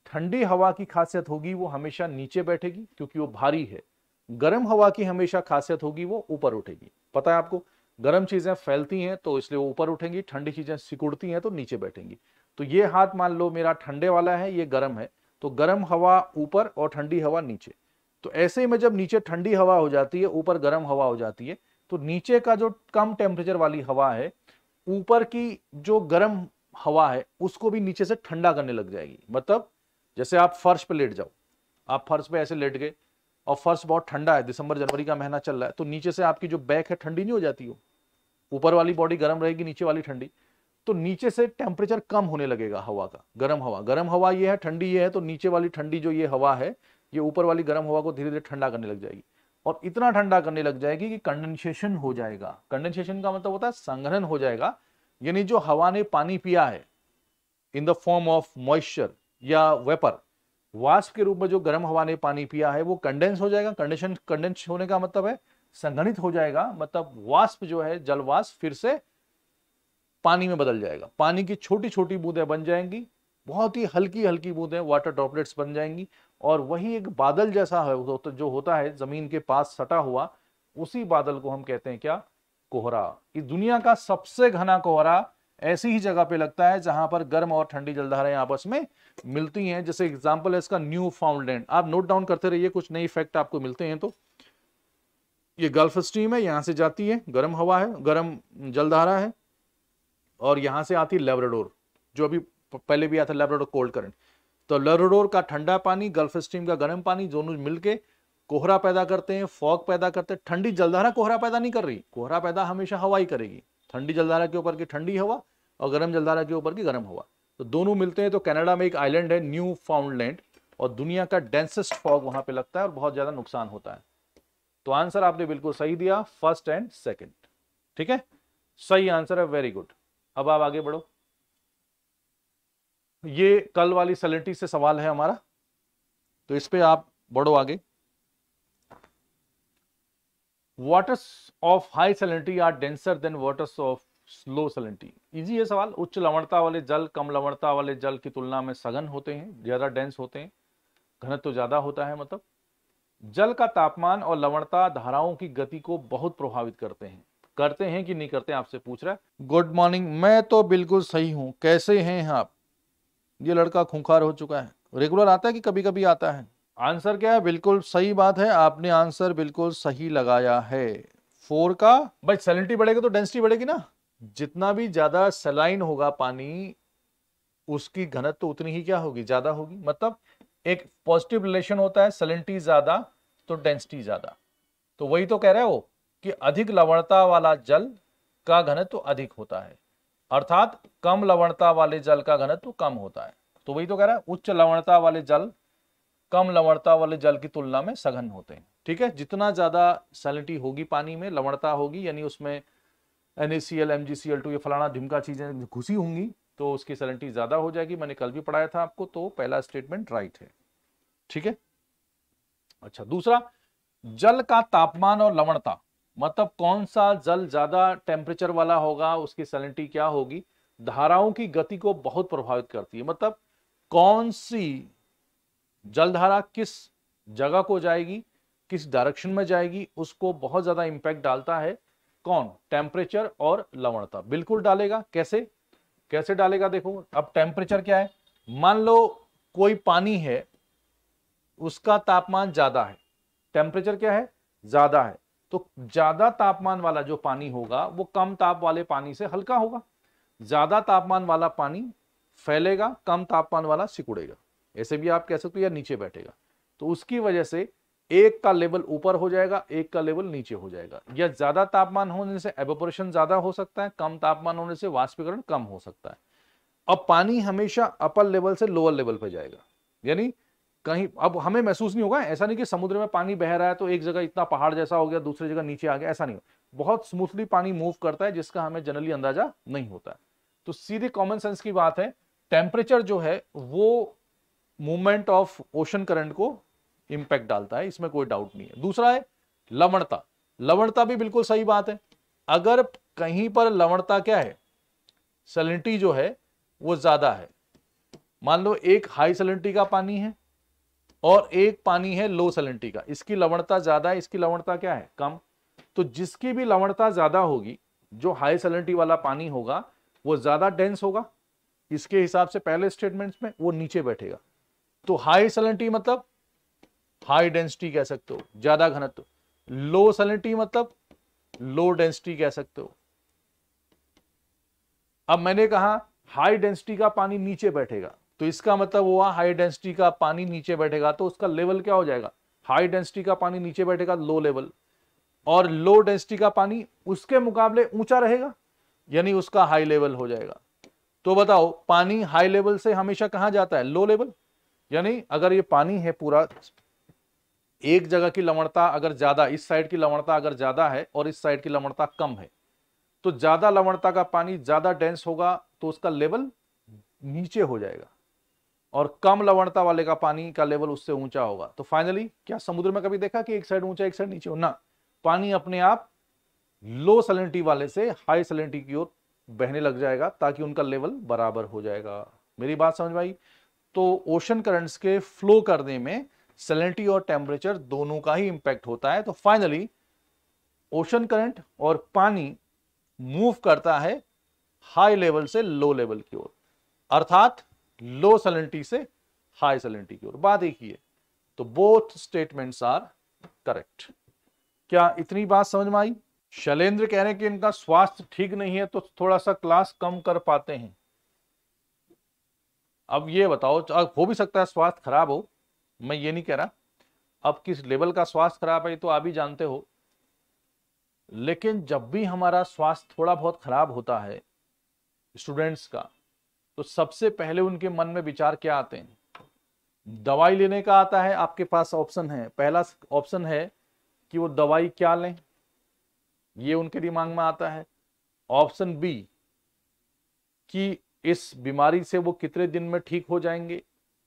ठंडी हवा की खासियत होगी वो हमेशा नीचे बैठेगी क्योंकि वो भारी है, गर्म हवा की हमेशा खासियत होगी वो ऊपर उठेगी। पता है आपको, गर्म चीजें फैलती हैं तो इसलिए वो ऊपर उठेंगी, ठंडी चीजें सिकुड़ती हैं तो नीचे बैठेंगी। तो ये हाथ मान लो मेरा ठंडे वाला है, ये गर्म है, तो गर्म हवा ऊपर और ठंडी हवा नीचे। तो ऐसे में जब नीचे ठंडी हवा हो जाती है, ऊपर गर्म हवा हो जाती है, तो नीचे का जो कम टेम्परेचर वाली हवा है, ऊपर की जो गर्म हवा है उसको भी नीचे से ठंडा करने लग जाएगी। मतलब जैसे आप फर्श पे लेट जाओ, आप फर्श पे ऐसे लेट गए और फर्श बहुत ठंडा है, दिसंबर जनवरी का महीना चल रहा है, तो नीचे से आपकी जो बैक है ठंडी नहीं हो जाती हो, ऊपर वाली बॉडी गर्म रहेगी, नीचे वाली ठंडी, तो नीचे से टेम्परेचर कम होने लगेगा हवा का। गर्म हवा ये है, ठंडी ये है, तो नीचे वाली ठंडी जो ये हवा है, ये ऊपर वाली गर्म हवा को धीरे धीरे ठंडा करने लग जाएगी, और इतना ठंडा करने लग जाएगी कि कंडेंसेशन हो जाएगा। कंडेंसेशन का मतलब होता है संघनन हो जाएगा, यानी जो हवा ने पानी पिया है in the form of moisture या वेपर, वाष्प के रूप में जो गर्म हवा ने पानी पिया है वो कंडेंस हो जाएगा। कंडेंस होने का मतलब है संघनित हो जाएगा, मतलब वाष्प जो है, जल वाष्प फिर से पानी में बदल जाएगा, पानी की छोटी छोटी बूंदें बन जाएंगी, बहुत ही हल्की हल्की बूंदें, वाटर ड्रॉपलेट्स बन जाएंगी, और वही एक बादल जैसा है जो होता है जमीन के पास सटा हुआ, उसी बादल को हम कहते हैं क्या, कोहरा। इस दुनिया का सबसे घना कोहरा ऐसी ही जगह पे लगता है जहां पर गर्म और ठंडी जलधाराएं आपस में मिलती हैं। जैसे एग्जांपल है इसका न्यू फाउंडलैंड, आप नोट डाउन करते रहिए, कुछ नई फैक्ट आपको मिलते हैं। तो ये गल्फ स्ट्रीम है, यहां से जाती है गर्म हवा है, गर्म जलधारा है, और यहां से आती है लेब्राडोर, जो अभी पहले भी आया था लेब्राडोर कोल्ड करंट। तो लेब्राडोर का ठंडा पानी, गल्फ स्ट्रीम का गर्म पानी, दोनों मिलके कोहरा पैदा करते हैं, फॉग पैदा करते हैं। ठंडी जलधारा कोहरा पैदा नहीं कर रही, कोहरा पैदा हमेशा हवा ही करेगी, ठंडी जलधारा के ऊपर की ठंडी हवा और गर्म जलधारा के ऊपर की गर्म हवा, तो दोनों मिलते हैं। तो कनाडा में एक आइलैंड है न्यू फाउंडलैंड, और दुनिया का डेंसेस्ट फॉग वहां पे लगता है और बहुत ज्यादा नुकसान होता है। तो आंसर आपने बिल्कुल सही दिया, फर्स्ट एंड सेकंड। ठीक है, सही आंसर है, वेरी गुड। अब आप आगे बढ़ो, ये कल वाली सैलिनिटी से सवाल है हमारा, तो इस पे आप बढ़ो आगे। Waters of high salinity are denser than waters of low salinity. Easy है सवाल। उच्च लवणता वाले जल कम लवणता वाले जल की तुलना में सघन होते हैं, ज्यादा डेंस होते हैं, घनत्व तो ज्यादा होता है। मतलब जल का तापमान और लवणता धाराओं की गति को बहुत प्रभावित करते हैं कि नहीं करते, आपसे पूछ रहा है। गुड मॉर्निंग, मैं तो बिल्कुल सही हूं, कैसे हैं आप? ये लड़का खूंखार हो चुका है। रेगुलर आता है कि कभी कभी आता है? आंसर क्या है? बिल्कुल सही बात है, आपने आंसर बिल्कुल सही लगाया है। 4 का भाई सैलिनिटी बढ़ेगा तो डेंसिटी बढ़ेगी ना। जितना भी ज्यादा सलाइन होगा पानी, उसकी घनत्व तो उतनी ही क्या होगी, ज्यादा होगी। मतलब एक पॉजिटिव रिलेशन होता है, सैलिनिटी ज्यादा तो डेंसिटी ज्यादा। तो वही तो कह रहे हो कि अधिक लवणता वाला जल का घनत्व तो अधिक होता है, अर्थात कम लवणता वाले जल का घनत्व कम होता है। तो वही तो कह रहा है, उच्च लवणता वाले जल कम लवणता वाले जल की तुलना में सघन होते हैं। ठीक है, जितना ज्यादा सैलिनिटी होगी पानी में, लवणता होगी, यानी उसमें NaCl MgCl2 ये फलाना ढिमका चीजें घुसी होंगी, तो उसकी सैलिनिटी ज्यादा हो जाएगी। मैंने कल भी पढ़ाया था आपको, तो पहला स्टेटमेंट राइट है। ठीक है। अच्छा, दूसरा, जल का तापमान और लवणता, मतलब कौन सा जल ज्यादा टेम्परेचर वाला होगा, उसकी सैलिनिटी क्या होगी, धाराओं की गति को बहुत प्रभावित करती है। मतलब कौन सी जलधारा किस जगह को जाएगी, किस डायरेक्शन में जाएगी, उसको बहुत ज्यादा इंपैक्ट डालता है। कौन? टेम्परेचर और लवणता। बिल्कुल डालेगा। कैसे कैसे डालेगा? देखो, अब टेम्परेचर क्या है, मान लो कोई पानी है, उसका तापमान ज्यादा है, टेम्परेचर क्या है, ज्यादा है, तो ज्यादा तापमान वाला जो पानी होगा वो कम ताप वाले पानी से हल्का होगा। ज्यादा तापमान वाला पानी फैलेगा, कम तापमान वाला सिकुड़ेगा। ऐसे भी आप कह सकते हो, या नीचे बैठेगा। तो उसकी वजह से एक का लेवल ऊपर हो जाएगा, एक का लेवल नीचे हो जाएगा। या ज्यादा तापमान होने से एवोपोरेशन ज्यादा हो सकता है, कम तापमान होने से वाष्पीकरण कम हो सकता है। अब पानी हमेशा अपर लेवल से लोअर लेवल पर जाएगा, यानी कहीं अब हमें महसूस नहीं होगा। ऐसा नहीं कि समुद्र में पानी बह रहा है तो एक जगह इतना पहाड़ जैसा हो गया, दूसरी जगह नीचे आ गया, ऐसा नहीं। बहुत स्मूथली पानी मूव करता है, जिसका हमें जनरली अंदाजा नहीं होता है। तो सीधे कॉमन सेंस की बात है, टेम्परेचर जो है वो मूवमेंट ऑफ ओशन करंट को इंपैक्ट डालता है, इसमें कोई डाउट नहीं है। दूसरा है लवणता। लवणता भी बिल्कुल सही बात है। अगर कहीं पर लवणता क्या है, सैलिनिटी जो है वो ज्यादा है, मान लो एक हाई सैलिनिटी का पानी है और एक पानी है लो सैलिनिटी का, इसकी लवणता ज्यादा है, इसकी लवणता क्या है, कम। तो जिसकी भी लवणता ज्यादा होगी, जो हाई सैलिनिटी वाला पानी होगा वो ज्यादा डेंस होगा, इसके हिसाब से पहले स्टेटमेंट्स में वो नीचे बैठेगा। तो हाई सैलिनिटी मतलब हाई डेंसिटी कह सकते हो, ज्यादा घनत्व। लो सैलिनिटी मतलब लो डेंसिटी कह सकते हो। अब मैंने कहा हाई डेंसिटी का पानी नीचे बैठेगा, तो इसका मतलब हुआ हाई डेंसिटी का पानी नीचे बैठेगा तो उसका लेवल क्या हो जाएगा, हाई डेंसिटी का पानी नीचे बैठेगा, लो लेवल। और लो डेंसिटी का पानी उसके मुकाबले ऊंचा रहेगा, यानी उसका हाई लेवल हो जाएगा। तो बताओ, पानी हाई लेवल से हमेशा कहां जाता है, लो लेवल। यानी अगर ये पानी है पूरा, एक जगह की लवणता अगर ज्यादा, इस साइड की लवणता अगर ज्यादा है और इस साइड की लवणता कम है, तो ज्यादा लवणता का पानी ज्यादा डेंस होगा तो उसका लेवल नीचे हो जाएगा, और कम लवणता वाले का पानी का लेवल उससे ऊंचा होगा। तो फाइनली क्या समुद्र में कभी देखा कि एक साइड ऊंचा एक साइड नीचे हो ना, पानी अपने आप लो सैलिनिटी वाले से हाई सैलिनिटी की ओर बहने लग जाएगा, ताकि उनका लेवल बराबर हो जाएगा। मेरी बात समझ में आई? तो ओशन करंट्स के फ्लो करने में सैलिनिटी और टेम्परेचर दोनों का ही इंपैक्ट होता है। तो फाइनली ओशन करंट और पानी मूव करता है हाई लेवल से लो लेवल की ओर, अर्थात लो सैलिनिटी से हाई सैलिनिटी की ओर। बात एक ही है। तो बोथ स्टेटमेंट्स आर करेक्ट। क्या इतनी बात समझ में आई? शैलेंद्र कह रहे हैं कि इनका स्वास्थ्य ठीक नहीं है, तो थोड़ा सा क्लास कम कर पाते हैं। अब ये बताओ, हो भी सकता है स्वास्थ्य खराब हो, मैं ये नहीं कह रहा। अब किस लेवल का स्वास्थ्य खराब है तो आप भी जानते हो, लेकिन जब भी हमारा स्वास्थ्य थोड़ा बहुत खराब होता है स्टूडेंट्स का, तो सबसे पहले उनके मन में विचार क्या आते हैं, दवाई लेने का आता है। आपके पास ऑप्शन है, पहला ऑप्शन है कि वो दवाई क्या लें, ये उनके दिमाग में आता है। ऑप्शन बी कि इस बीमारी से वो कितने दिन में ठीक हो जाएंगे,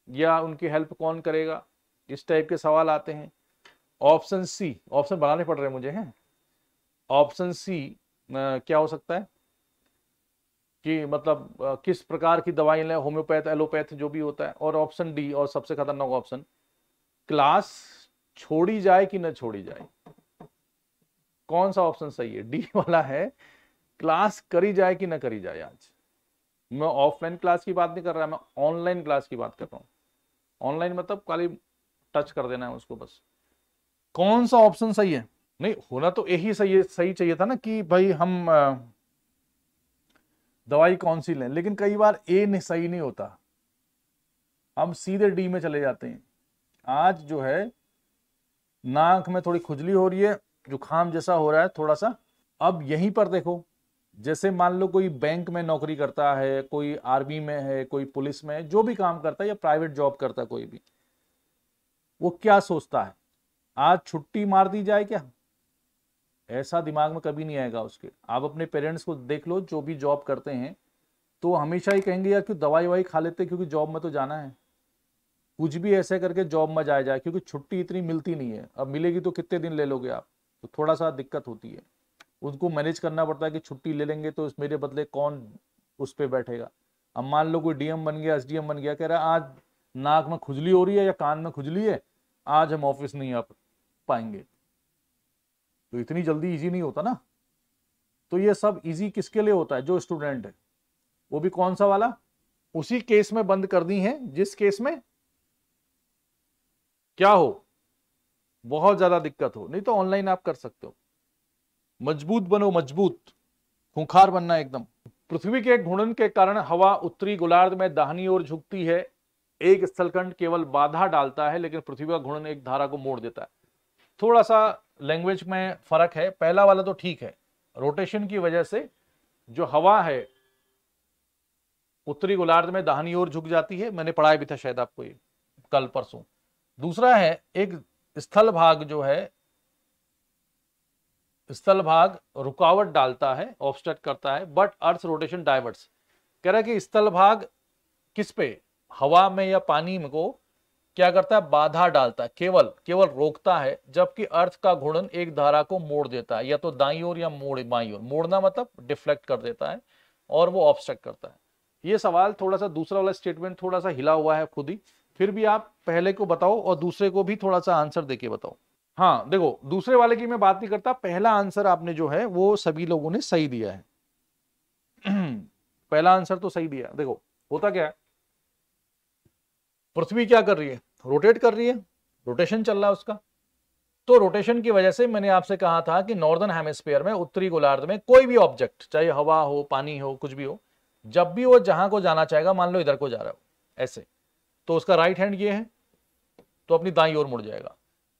या उनकी हेल्प कौन करेगा, इस टाइप के सवाल आते हैं। ऑप्शन सी, ऑप्शन बनाने पड़ रहे हैं मुझे हैं, ऑप्शन सी क्या हो सकता है कि मतलब किस प्रकार की दवाई लें, होम्योपैथ, एलोपैथ, जो भी होता है। और ऑप्शन डी, और सबसे खतरनाक ऑप्शन, क्लास छोड़ी जाए कि न छोड़ी जाए। कौन सा ऑप्शन सही है? डी वाला है, क्लास करी जाए कि न करी जाए। आज मैं ऑफलाइन क्लास की बात नहीं कर रहा, मैं ऑनलाइन क्लास की बात कर रहा हूं। ऑनलाइन मतलब खाली टच कर देना है उसको बस। कौन सा ऑप्शन सही है? नहीं, होना तो यही सही चाहिए था ना कि भाई हम दवाई कौन सी लें, लेकिन कई बार ए सही नहीं होता, हम सीधे डी में चले जाते हैं। आज जो है नाक में थोड़ी खुजली हो रही है, जुकाम जैसा हो रहा है थोड़ा सा। अब यहीं पर देखो, जैसे मान लो कोई बैंक में नौकरी करता है, कोई आर्मी में है, कोई पुलिस में है, जो भी काम करता है या प्राइवेट जॉब करता है कोई भी, वो क्या सोचता है, आज छुट्टी मार दी जाए क्या? ऐसा दिमाग में कभी नहीं आएगा उसके। आप अपने पेरेंट्स को देख लो जो भी जॉब करते हैं, तो हमेशा ही कहेंगे यार क्यों दवाई ववाई खा लेते, क्योंकि जॉब में तो जाना है। कुछ भी ऐसे करके जॉब में जाया जाए, क्योंकि छुट्टी इतनी मिलती नहीं है। अब मिलेगी तो कितने दिन ले लोगे आप, तो थोड़ा सा दिक्कत होती है। उनको मैनेज करना पड़ता है कि छुट्टी ले लेंगे तो मेरे बदले कौन उस पर बैठेगा। अब मान लो कोई डीएम बन गया, एसडीएम बन गया, कह रहा है आज नाक में खुजली हो रही है या कान में खुजली है, आज हम ऑफिस नहीं आ पाएंगे। तो इतनी जल्दी इजी नहीं होता ना। तो ये सब इजी किसके लिए होता है? जो स्टूडेंट है। वो भी कौन सा वाला? उसी केस में बंद कर दी है जिस केस में क्या हो, बहुत ज्यादा दिक्कत हो। नहीं तो ऑनलाइन आप कर सकते हो। मजबूत बनो, मजबूत, खूंखार बनना एकदम। पृथ्वी के घूर्णन के कारण हवा उत्तरी गोलार्ध में दाहिनी ओर झुकती है। एक स्थलखंड केवल बाधा डालता है, लेकिन पृथ्वी का घूर्णन एक धारा को मोड़ देता है। थोड़ा सा लैंग्वेज में फर्क है। पहला वाला तो ठीक है, रोटेशन की वजह से जो हवा है उत्तरी गोलार्ध में दाहिनी ओर झुक जाती है। मैंने पढ़ाया भी था शायद आपको ये कल परसों। दूसरा है, एक स्थल भाग जो है, स्थल भाग रुकावट डालता है, ऑब्स्ट्रक्ट करता है, बट अर्थ रोटेशन डाइवर्ट्स। कह रहा है कि स्थल भाग किस पे, हवा में या पानी में को क्या करता है? बाधा डालता है, केवल केवल रोकता है, जबकि अर्थ का घूर्णन एक धारा को मोड़ देता है, या तो दाईं ओर या बाईं ओर। मोड़ना मतलब डिफ्लेक्ट कर देता है, और वो ऑब्स्ट्रक्ट करता है। ये सवाल थोड़ा सा, दूसरा वाला स्टेटमेंट थोड़ा सा हिला हुआ है खुद ही। फिर भी आप पहले को बताओ और दूसरे को भी थोड़ा सा आंसर देके बताओ। हाँ देखो, दूसरे वाले की मैं बात नहीं करता, पहला आंसर आपने जो है वो सभी लोगों ने सही दिया है। पहला आंसर तो सही दिया। देखो होता क्या है, पृथ्वी क्या कर रही है? रोटेट कर रही है, रोटेशन चल रहा है उसका। तो रोटेशन की वजह से मैंने आपसे कहा था कि नॉर्दर्न हेमिस्फीयर में, उत्तरी गोलार्ध में, कोई भी ऑब्जेक्ट, चाहे हवा हो, पानी हो, कुछ भी हो, जब भी वो जहां को जाना चाहेगा, मान लो इधर को जा रहा हो ऐसे, तो उसका राइट हैंड ये है, तो अपनी दाईं ओर मुड़ जाएगा।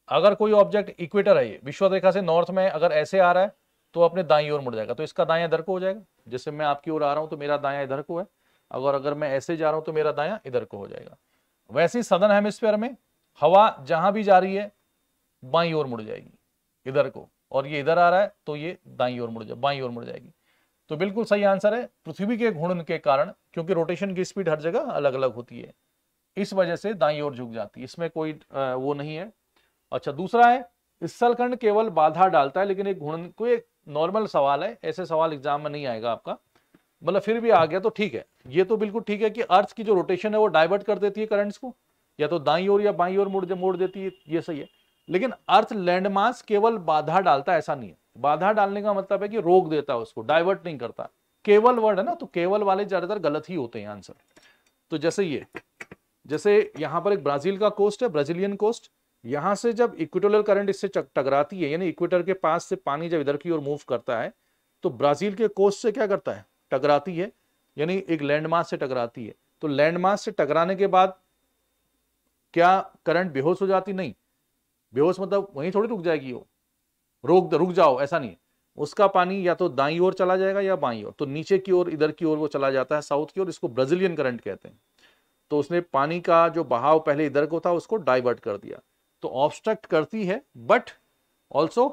अगर कोई ऑब्जेक्ट इक्वेटर है, ये विश्व रेखा से नॉर्थ में अगर ऐसे आ रहा है, तो अपने दाईं ओर मुड़ जाएगा, तो इसका दायां इधर को हो जाएगा। जैसे मैं आपकी ओर आ रहा हूं तो मेरा दायां इधर को है, अगर मैं ऐसे जा रहा हूं तो मेरा दायां इधर को हो जाएगा। वैसे ही सदर्न हेमिस्फीयर में हवा जहां भी जा रही है बाईं ओर मुड़ जाएगी इधर को, और ये इधर आ रहा है तो ये दाईं ओर मुड़ जाए, बाईं ओर मुड़ जाएगी। तो बिल्कुल सही आंसर है, पृथ्वी के घूर्णन के कारण, क्योंकि रोटेशन की स्पीड हर जगह अलग अलग होती है, इस वजह से दाईं ओर झुक जाती है। इसमें कोई वो नहीं है। अच्छा, दूसरा है, स्थलखंड केवल बाधा डालता है, लेकिन एक घूर्णन, कोई नॉर्मल सवाल है, ऐसे सवाल एग्जाम में नहीं आएगा आपका, मतलब फिर भी आ गया तो ठीक है। ये तो बिल्कुल ठीक है कि अर्थ की जो रोटेशन है वो डाइवर्ट कर देती है करंट्स को, या तो दाईं ओर या बाईं ओर मोड़ देती है, ये सही है। लेकिन अर्थ लैंडमास केवल बाधा डालता है, ऐसा नहीं है। बाधा डालने का मतलब है कि रोक देता है उसको, डाइवर्ट नहीं करता। केवल वर्ड है ना, तो केवल वाले ज्यादातर गलत ही होते हैं आंसर। तो जैसे यहां पर एक ब्राजील का कोस्ट है, ब्राजीलियन कोस्ट, यहां से जब इक्वेटोरियल करंट इससे टकराती है, यानी इक्वेटर के पास से पानी जब इधर की ओर मूव करता है, तो ब्राजील के कोस्ट से क्या करता है? टकराती है, यानी एक लैंडमास से टकराती है। तो लैंडमास से टकराने के बाद क्या करंट बेहोश हो जाती? नहीं, बेहोश मतलब वहीं थोड़ी रुक जाएगी वो, रुक जाओ ऐसा नहीं। उसका पानी या तो दाईं ओर चला जाएगा या बाईं ओर, तो नीचे की ओर, इधर की ओर वो चला जाता है, साउथ की ओर। इसको ब्राजीलियन करंट कहते हैं। तो उसने पानी का जो बहाव पहले इधर को था उसको डाइवर्ट कर दिया। तो ऑब्स्ट्रक्ट करती है बट ऑल्सो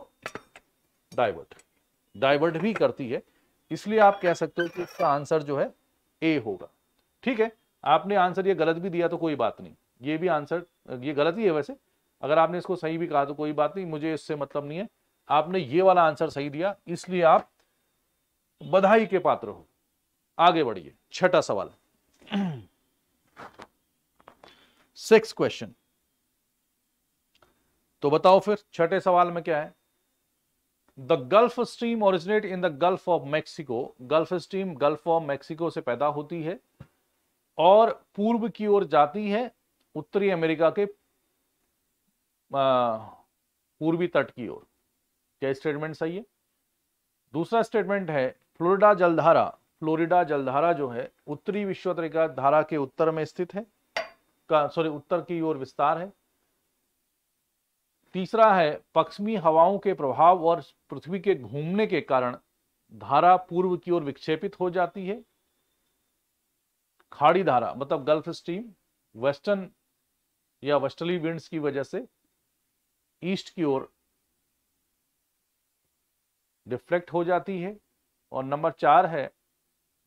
डाइवर्ट भी करती है। इसलिए आप कह सकते हो कि इसका आंसर जो है ए होगा। ठीक है, आपने आंसर ये गलत भी दिया तो कोई बात नहीं, ये भी आंसर ये गलत ही है वैसे। अगर आपने इसको सही भी कहा तो कोई बात नहीं, मुझे इससे मतलब नहीं है। आपने ये वाला आंसर सही दिया, इसलिए आप बधाई के पात्र हो। आगे बढ़िए, छठा सवाल। 6th question. तो बताओ फिर छठे सवाल में क्या है। The gulf stream originate in the gulf of Mexico. Gulf stream gulf of Mexico से पैदा होती है और पूर्व की ओर जाती है उत्तरी अमेरिका के पूर्वी तट की ओर। क्या स्टेटमेंट सही है? दूसरा स्टेटमेंट है फ्लोरिडा जलधारा। फ्लोरिडा जलधारा जो है उत्तरी विषुवत धारा के उत्तर में स्थित है, उत्तर की ओर विस्तार है। तीसरा है पश्चिमी हवाओं के प्रभाव और पृथ्वी के घूमने के कारण धारा पूर्व की ओर विक्षेपित हो जाती है। खाड़ी धारा मतलब गल्फ स्ट्रीम वेस्टर्न या वेस्टर्ली विंड्स की वजह से ईस्ट की ओर डिफ्लेक्ट हो जाती है। और नंबर 4 है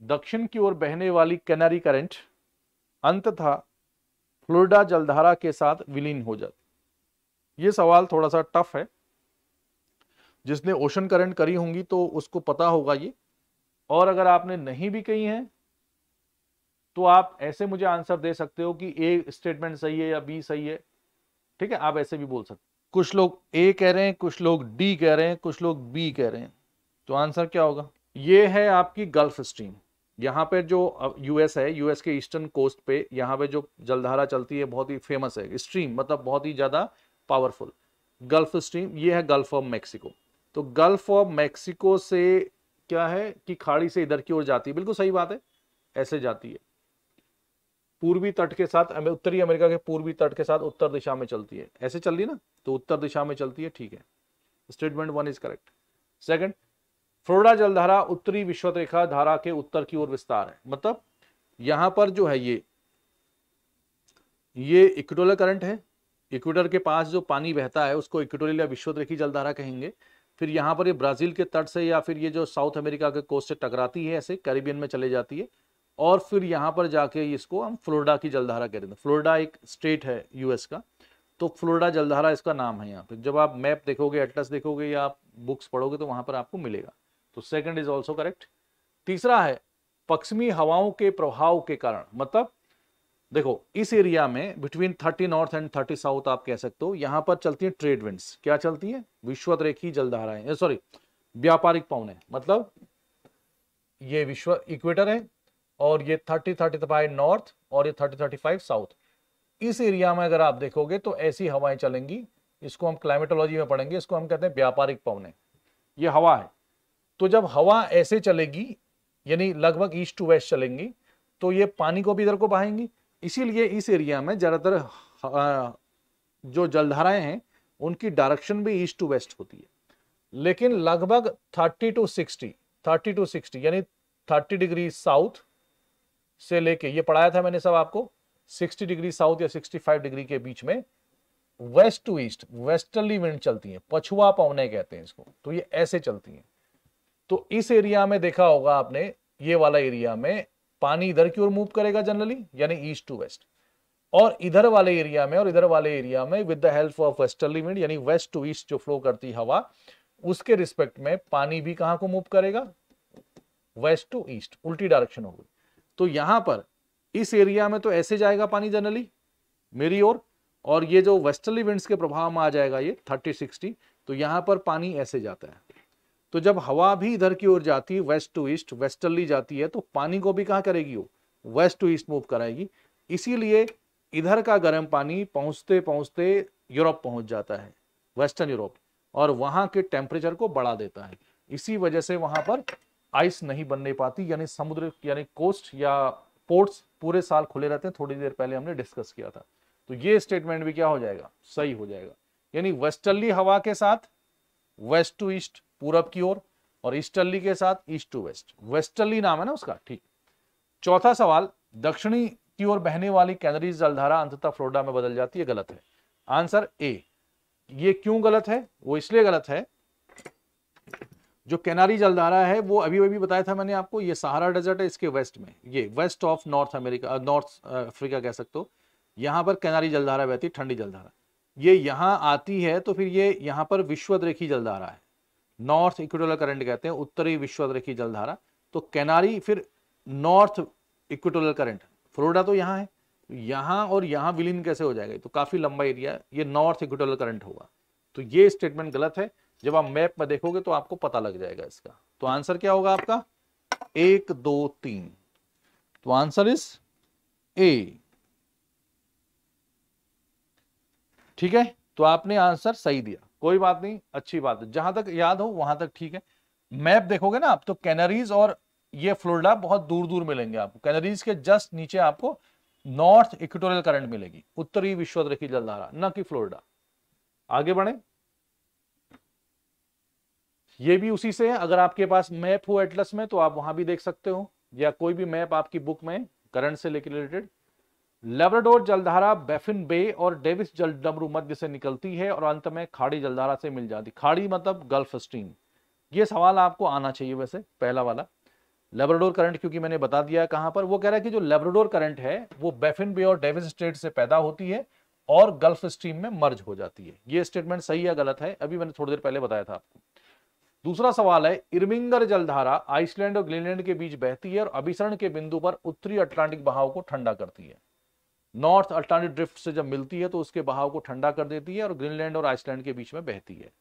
दक्षिण की ओर बहने वाली कैनरी करंट अंततः फ्लोरिडा जलधारा के साथ विलीन हो जाती। ये सवाल थोड़ा सा टफ है, जिसने ओशन करंट करी होंगी तो उसको पता होगा ये, और अगर आपने नहीं भी कही है तो आप ऐसे मुझे आंसर दे सकते हो कि ए स्टेटमेंट सही है या बी सही है। ठीक है, आप ऐसे भी बोल सकते। कुछ लोग ए कह रहे हैं, कुछ लोग डी कह रहे हैं, कुछ लोग बी कह रहे हैं, तो आंसर क्या होगा? ये है आपकी गल्फ स्ट्रीम। यहाँ पे जो यूएस है, यूएस के ईस्टर्न कोस्ट पे यहाँ पे जो जलधारा चलती है बहुत ही फेमस है। स्ट्रीम मतलब बहुत ही ज्यादा पावरफुल। गल्फ स्ट्रीम ये है गल्फ ऑफ मैक्सिको। तो गल्फ ऑफ मैक्सिको से क्या है कि खाड़ी से इधर की ओर जाती है, बिल्कुल सही बात है, ऐसे जाती है पूर्वी तट के साथ, उत्तरी अमेरिका के पूर्वी तट के साथ उत्तर दिशा में चलती है। ऐसे चल रही ना, तो उत्तर दिशा में चलती है। ठीक है, statement 1 is correct. Second, Florida जलधारा उत्तरी विषुवत रेखा धारा के उत्तर की ओर विस्तार है। मतलब यहां पर जो है ये इक्वेटोरियल करंट है। इक्वेटर के पास जो पानी बहता है उसको इक्वेटोरियल या विषुवत रेखी जलधारा कहेंगे। फिर यहाँ पर ये ब्राजील के तट से या फिर ये जो साउथ अमेरिका के कोस्ट से टकराती है, ऐसे कैरिबियन में चले जाती है, और फिर यहाँ पर जाके इसको हम फ्लोरिडा की जलधारा कहते हैं। फ्लोरिडा एक स्टेट है यूएस का, तो फ्लोरिडा जलधारा इसका नाम है। यहाँ पे जब आप मैप देखोगे, एटलस देखोगे या आप बुक्स पढ़ोगे तो वहां पर आपको मिलेगा। तो सेकंड इज ऑल्सो करेक्ट। तीसरा है पश्चिमी हवाओं के प्रभाव के कारण। मतलब देखो इस एरिया में बिटवीन 30 नॉर्थ एंड 30 साउथ आप कह सकते हो, यहां पर चलती है ट्रेड विंड्स। क्या चलती है? विषुवत रेखी जलधाराएं, सॉरी व्यापारिक पवनें। मतलब ये विश्व इक्वेटर है और ये 30-35 नॉर्थ और ये 30-35 साउथ। इस एरिया में अगर आप देखोगे तो ऐसी हवाएं चलेंगी, इसको हम क्लाइमेटोलॉजी में पढ़ेंगे, इसको हम कहते हैं व्यापारिक पवनें। ये हवा है। तो जब हवा ऐसे चलेगी यानी लगभग ईस्ट टू वेस्ट चलेंगी, तो ये पानी को भी इधर को बहाएंगी। इसीलिए इस एरिया में ज्यादातर जो जलधाराएं हैं उनकी डायरेक्शन भी ईस्ट टू वेस्ट होती है। लेकिन लगभग 30 टू 60 यानी 30 डिग्री साउथ से लेके, ये पढ़ाया था मैंने सब आपको, 60 डिग्री साउथ या 65 डिग्री के बीच में west to east westerly wind चलती है। पछुआ पवनें कहते हैं इसको। तो ये ऐसे चलती हैं। तो इस एरिया में देखा होगा आपने, ये वाला एरिया में पानी इधर की ओर मूव करेगा जनरली, यानी ईस्ट टू वेस्ट, और इधर वाले एरिया में और इधर वाले एरिया में with the help of westerly wind यानी वेस्ट टू ईस्ट जो फ्लो करती हवा, उसके रिस्पेक्ट में पानी भी कहां को मूव करेगा? वेस्ट टू ईस्ट, उल्टी डायरेक्शन होगी। तो यहां पर इस एरिया में तो ऐसे जाएगा पानी जनरली मेरी ओर, और ये जो वेस्टर्ली विंड्स के प्रभाव में आ जाएगा ये 30-60, तो यहां पर पानी ऐसे जाता है। तो जब हवा भी इधर की ओर जाती है वेस्ट टू ईस्ट, वेस्टर्ली जाती है, तो पानी को भी कहां करेगी? वो वेस्ट टू ईस्ट मूव कराएगी। इसीलिए इधर का गर्म पानी पहुंचते पहुंचते यूरोप पहुंच जाता है, वेस्टर्न यूरोप, और वहां के टेम्परेचर को बढ़ा देता है। इसी वजह से वहां पर आइस नहीं बनने पाती, यानी समुद्र यानी कोस्ट या पोर्ट्स पूरे साल खुले रहते हैं। थोड़ी देर पहले हमने डिस्कस किया था। तो ये स्टेटमेंट भी क्या हो जाएगा? सही हो जाएगा। यानी वेस्टर्ली हवा के साथ वेस्ट टू ईस्ट पूरब की ओर, और ईस्टर्ली के साथ ईस्ट टू वेस्ट। वेस्टर्ली नाम है ना उसका। ठीक। चौथा सवाल, दक्षिणी की ओर बहने वाली कैनरीज जलधारा अंततः फ्लोरिडा में बदल जाती है। गलत है। Answer A. ये क्यों गलत है? वो इसलिए गलत है, जो कैनारी जलधारा है वो अभी बताया था मैंने आपको, ये सहारा डेजर्ट है, इसके वेस्ट में, ये west of North America, North Africa कह सकते हो, यहां पर कैनारी जलधारा बहती है, ठंडी जलधारा। ये यहां आती है तो फिर ये यहां पर विषुवत रेखी जलधारा है, नॉर्थ इक्वेटोरियल करंट कहते हैं, उत्तरी विषुवत रेखी जलधारा। तो कैनारी फिर नॉर्थ इक्वेटोरियल करंट, फ्लोरिडा तो यहाँ है, यहाँ और यहाँ विलीन कैसे हो जाएगा, तो काफी लंबा एरिया, ये नॉर्थ इक्वेटोरियल करंट होगा। तो ये स्टेटमेंट गलत है, जब आप मैप में देखोगे तो आपको पता लग जाएगा इसका। तो आंसर क्या होगा आपका 1 2 3, तो आंसर इज ए। ठीक है, तो आपने आंसर सही दिया, कोई बात नहीं, अच्छी बात है, जहां तक याद हो वहां तक ठीक है। मैप देखोगे ना आप तो कैनरीज और ये फ्लोरिडा बहुत दूर दूर मिलेंगे आपको, कैनरीज के जस्ट नीचे आपको नॉर्थ इक्वेटोरियल करंट मिलेगी, उत्तरी विषुवत जलधारा, न कि फ्लोरिडा। आगे बढ़े, ये भी उसी से है, अगर आपके पास मैप हो एटलस में तो आप वहां भी देख सकते हो, या कोई भी मैप आपकी बुक में करंट से रिलेटेड। लेब्राडोर जलधारा बैफिन बे और डेविस जलडमरू मध्य से निकलती है और अंत में खाड़ी जलधारा से मिल जाती, खाड़ी मतलब गल्फ स्ट्रीम। ये सवाल आपको आना चाहिए वैसे, पहला वाला लेब्राडोर करंट, क्योंकि मैंने बता दिया कहां पर। वो कह रहा है कि जो लेब्राडोर करंट है वो बैफिन बे और डेविस स्ट्रेट से पैदा होती है और गल्फ स्ट्रीम में मर्ज हो जाती है। ये स्टेटमेंट सही है गलत है, अभी मैंने थोड़ी देर पहले बताया था आपको। दूसरा सवाल है, इर्मिंगर जलधारा आइसलैंड और ग्रीनलैंड के बीच बहती है और अभिसरण के बिंदु पर उत्तरी अटलांटिक बहाव को ठंडा करती है। नॉर्थ अटलांटिक ड्रिफ्ट से जब मिलती है तो उसके बहाव को ठंडा कर देती है और ग्रीनलैंड और आइसलैंड के बीच में बहती है।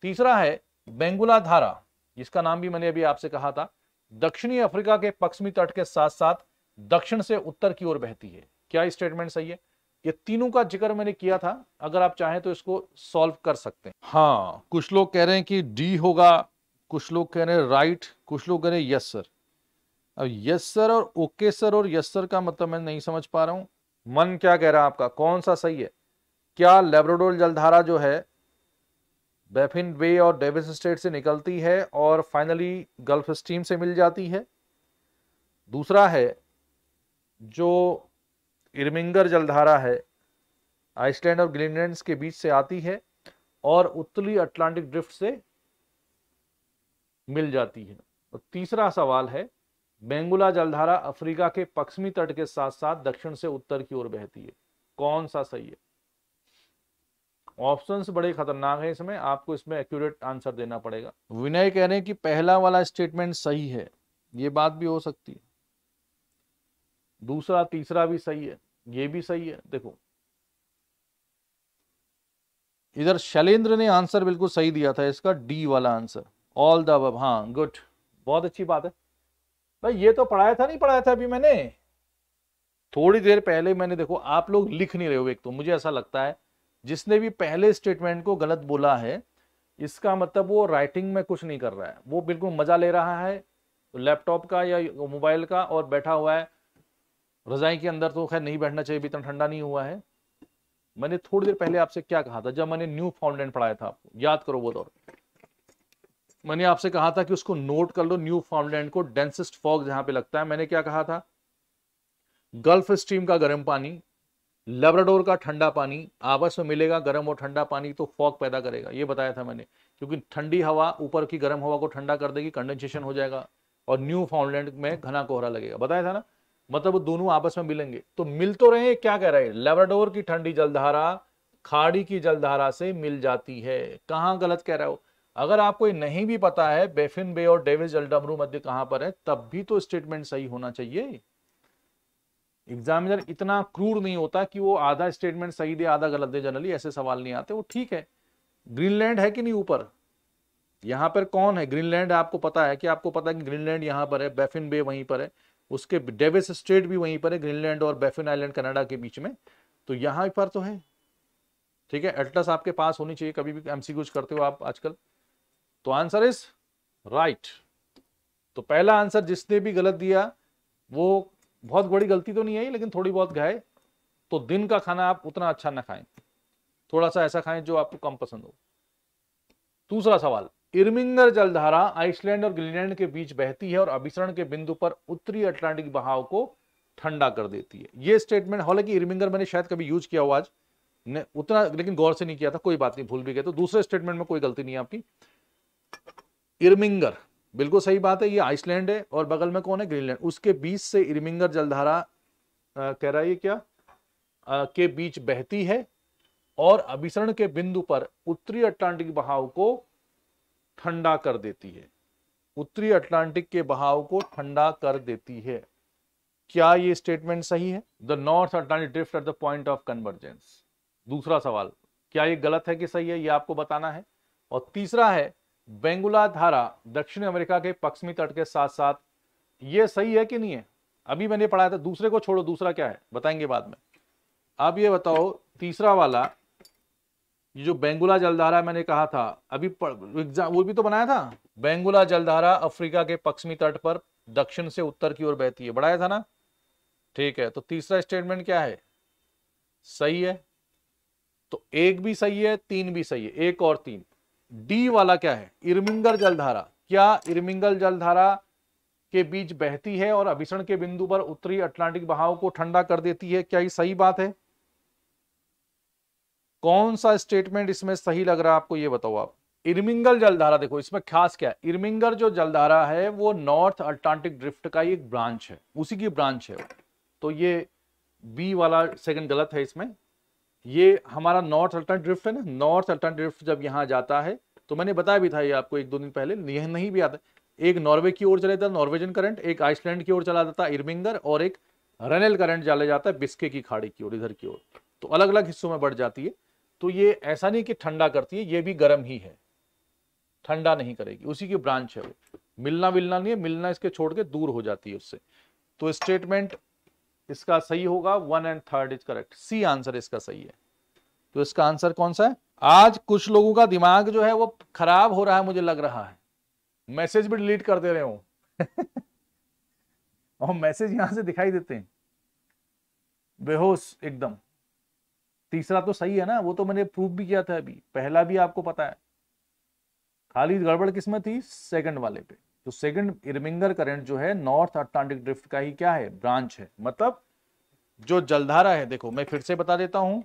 तीसरा है बेंगुला धारा, जिसका नाम भी मैंने अभी आपसे कहा था, दक्षिणी अफ्रीका के पश्चिमी तट के साथ साथ दक्षिण से उत्तर की ओर बहती है। क्या स्टेटमेंट सही है? ये तीनों का जिक्र मैंने किया था, अगर आप चाहें तो इसको सॉल्व कर सकते हैं। हाँ, कुछ लोग कह रहे हैं कि डी होगा, कुछ लोग कह रहे हैं राइट, कुछ लोग कह रहे हैं यस सर। अब यस सर और ओके सर और यस सर का मतलब मैं नहीं समझ पा रहा हूं, मन क्या कह रहा है आपका, कौन सा सही है? क्या लेब्राडोर जलधारा जो है बैफिन बे और डेविस स्ट्रेट से निकलती है और फाइनली गल्फ स्ट्रीम से मिल जाती है? दूसरा है जो इर्मिंगर जलधारा है आइसलैंड और ग्रीनलैंड के बीच से आती है और उत्तरी अटलांटिक ड्रिफ्ट से मिल जाती है। और तीसरा सवाल है बेंगुला जलधारा अफ्रीका के पश्चिमी तट के साथ साथ दक्षिण से उत्तर की ओर बहती है। कौन सा सही है? ऑप्शंस बड़े खतरनाक हैं, इसमें आपको इसमें एक्यूरेट आंसर देना पड़ेगा। विनय कह रहे हैं कि पहला वाला स्टेटमेंट सही है, ये बात भी हो सकती है। दूसरा तीसरा भी सही है, ये भी सही है। देखो इधर शैलेंद्र ने आंसर बिल्कुल सही दिया था, इसका डी वाला आंसर, ऑल द अबव। हाँ गुड, बहुत अच्छी बात है भाई। ये तो पढ़ाया था, नहीं पढ़ाया था अभी मैंने थोड़ी देर पहले मैंने, देखो आप लोग लिख नहीं रहे हो, एक तो मुझे ऐसा लगता है जिसने भी पहले स्टेटमेंट को गलत बोला है इसका मतलब वो राइटिंग में कुछ नहीं कर रहा है, वो बिल्कुल मजा ले रहा है लैपटॉप का या मोबाइल का और बैठा हुआ है रजाई के अंदर। तो खैर नहीं बैठना चाहिए, इतना ठंडा नहीं हुआ है। मैंने थोड़ी देर पहले आपसे क्या कहा था, जब मैंने न्यू फाउंडलैंड पढ़ाया था, आपको याद करो वो दौर, मैंने आपसे कहा था कि उसको नोट कर लो, न्यू फाउंडलैंड को डेंसेस्ट फॉग जहां पे लगता है। मैंने क्या कहा था, गल्फ स्ट्रीम का गर्म पानी, लेब्राडोर का ठंडा पानी आपस में मिलेगा, गर्म और ठंडा पानी, तो फॉग पैदा करेगा, ये बताया था मैंने। क्योंकि ठंडी हवा ऊपर की गर्म हवा को ठंडा कर देगी, कंडेंसेशन हो जाएगा और न्यू फाउंडलैंड में घना कोहरा लगेगा, बताया था ना। मतलब वो दोनों आपस में मिलेंगे, तो मिल तो रहे, क्या कह रहे हैं, लेब्राडोर की ठंडी जलधारा खाड़ी की जलधारा से मिल जाती है। कहां गलत कह रहे हो? अगर आपको नहीं भी पता है बैफिन बे और डेविस जलडमरू मध्य कहां पर है, तब भी तो स्टेटमेंट सही होना चाहिए। एग्जामिनर इतना क्रूर नहीं होता कि वो आधा स्टेटमेंट सही दे आधा गलत दे, जनरली ऐसे सवाल नहीं आते। वो ठीक है, ग्रीनलैंड है कि नहीं ऊपर, यहां पर कौन है, ग्रीनलैंड आपको पता है कि, आपको पता है कि ग्रीनलैंड यहां पर है, बैफिन बे वहीं पर है, उसके डेविस स्ट्रेट भी वहीं पर है, ग्रीनलैंड और बैफिन आइलैंड कनाडा के बीच में, तो यहां पर तो है। ठीक है, एटलस आपके पास होनी चाहिए, कभी भी एमसीक्यूज करते हो आप आजकल। तो आंसर इज राइट। तो पहला आंसर जिसने भी गलत दिया वो बहुत बड़ी गलती तो नहीं आई, लेकिन थोड़ी बहुत गए तो दिन का खाना आप उतना अच्छा ना खाएं, थोड़ा सा ऐसा खाएं जो आपको कम पसंद हो। दूसरा सवाल, इर्मिंगर जलधारा आइसलैंड और ग्रीनलैंड के बीच बहती है और अभिसरण के बिंदु पर उत्तरी अटलांटिक बहाव को ठंडा कर देती है। यह स्टेटमेंट, हालांकि इर्मिंगर मैंने शायद कभी यूज किया हो आज ने उतना, लेकिन गौर से नहीं किया था, कोई बात नहीं, भूल भी गए। तो दूसरे स्टेटमेंट में कोई गलती नहीं है आपकी, इर्मिंगर बिल्कुल सही बात है। ये आइसलैंड है और बगल में कौन है, ग्रीनलैंड, उसके बीच से इर्मिंगर जलधारा कह रहा है क्या के बीच बहती है और अभिसरण के बिंदु पर उत्तरी अटलांटिक बहाव को ठंडा कर देती है। उत्तरी अटलांटिक के बहाव को ठंडा कर देती है। क्या ये स्टेटमेंट सही है? The north Atlantic drift at the point of convergence. दूसरा सवाल, क्या ये गलत है कि सही है, ये आपको बताना है। और तीसरा है, बेंगुला धारा दक्षिण अमेरिका के पश्चिमी तट के साथ साथ, ये सही है कि नहीं है? अभी मैंने पढ़ाया था, दूसरे को छोड़ो, दूसरा क्या है बताएंगे बाद में। अब ये बताओ तीसरा वाला, ये जो बेंगुला जलधारा मैंने कहा था अभी एग्जाम वो भी तो बनाया था, बेंगुला जलधारा अफ्रीका के पश्चिमी तट पर दक्षिण से उत्तर की ओर बहती है, बढ़ाया था ना। ठीक है, तो तीसरा स्टेटमेंट क्या है? सही है। तो एक भी सही है, तीन भी सही है, एक और तीन। डी वाला क्या है? इरमिंगर जलधारा। क्या इरमिंगल जलधारा के बीच बहती है और अभिसरण के बिंदु पर उत्तरी अटलांटिक बहाव को ठंडा कर देती है? क्या ये सही बात है? कौन सा स्टेटमेंट इसमें सही लग रहा है आपको, ये बताओ आप। इरमिंगल जलधारा, देखो इसमें खास क्या है, इरमिंगर जो जलधारा है वो नॉर्थ अटलांटिक ड्रिफ्ट का एक ब्रांच है, उसी की ब्रांच है। तो ये बी वाला सेकंड गलत है इसमें। ये हमारा नॉर्थ अटलांटिक ड्रिफ्ट है ना, नॉर्थ अटलांटिक ड्रिफ्ट जब यहां जाता है तो मैंने बताया भी था ये आपको एक दो दिन पहले, यह नहीं भी आता, एक नॉर्वे की ओर चले जाता नॉर्वेजन करंट, एक आइसलैंड की ओर चला जाता इरमिंगर, और एक रेनेल करंट चले जाता है बिस्के की खाड़ी की ओर, इधर की ओर। तो अलग अलग हिस्सों में बढ़ जाती है। तो ये ऐसा नहीं कि ठंडा करती है, ये भी गर्म ही है, ठंडा नहीं करेगी, उसी की ब्रांच है वो। मिलना मिलना नहीं है, मिलना इसके छोड़ के दूर हो जाती है उससे। तो स्टेटमेंट इसका सही होगा, 1 and 3 is correct, C answer इसका सही है। तो इसका आंसर कौन सा है? आज कुछ लोगों का दिमाग जो है वो खराब हो रहा है, मुझे लग रहा है, मैसेज भी डिलीट कर दे रहे हो और मैसेज यहां से दिखाई देते हैं, बेहोश एकदम। तीसरा तो सही है ना, वो तो मैंने प्रूफ भी किया था अभी, पहला भी आपको पता है, खाली गड़बड़ किसमें थी? सेकंड वाले पे। तो सेकंड इरमिंगर करंट जो है नॉर्थ अटलांटिक ड्रिफ्ट का ही क्या है? ब्रांच है। मतलब जो जलधारा है, देखो मैं फिर से बता देता हूं,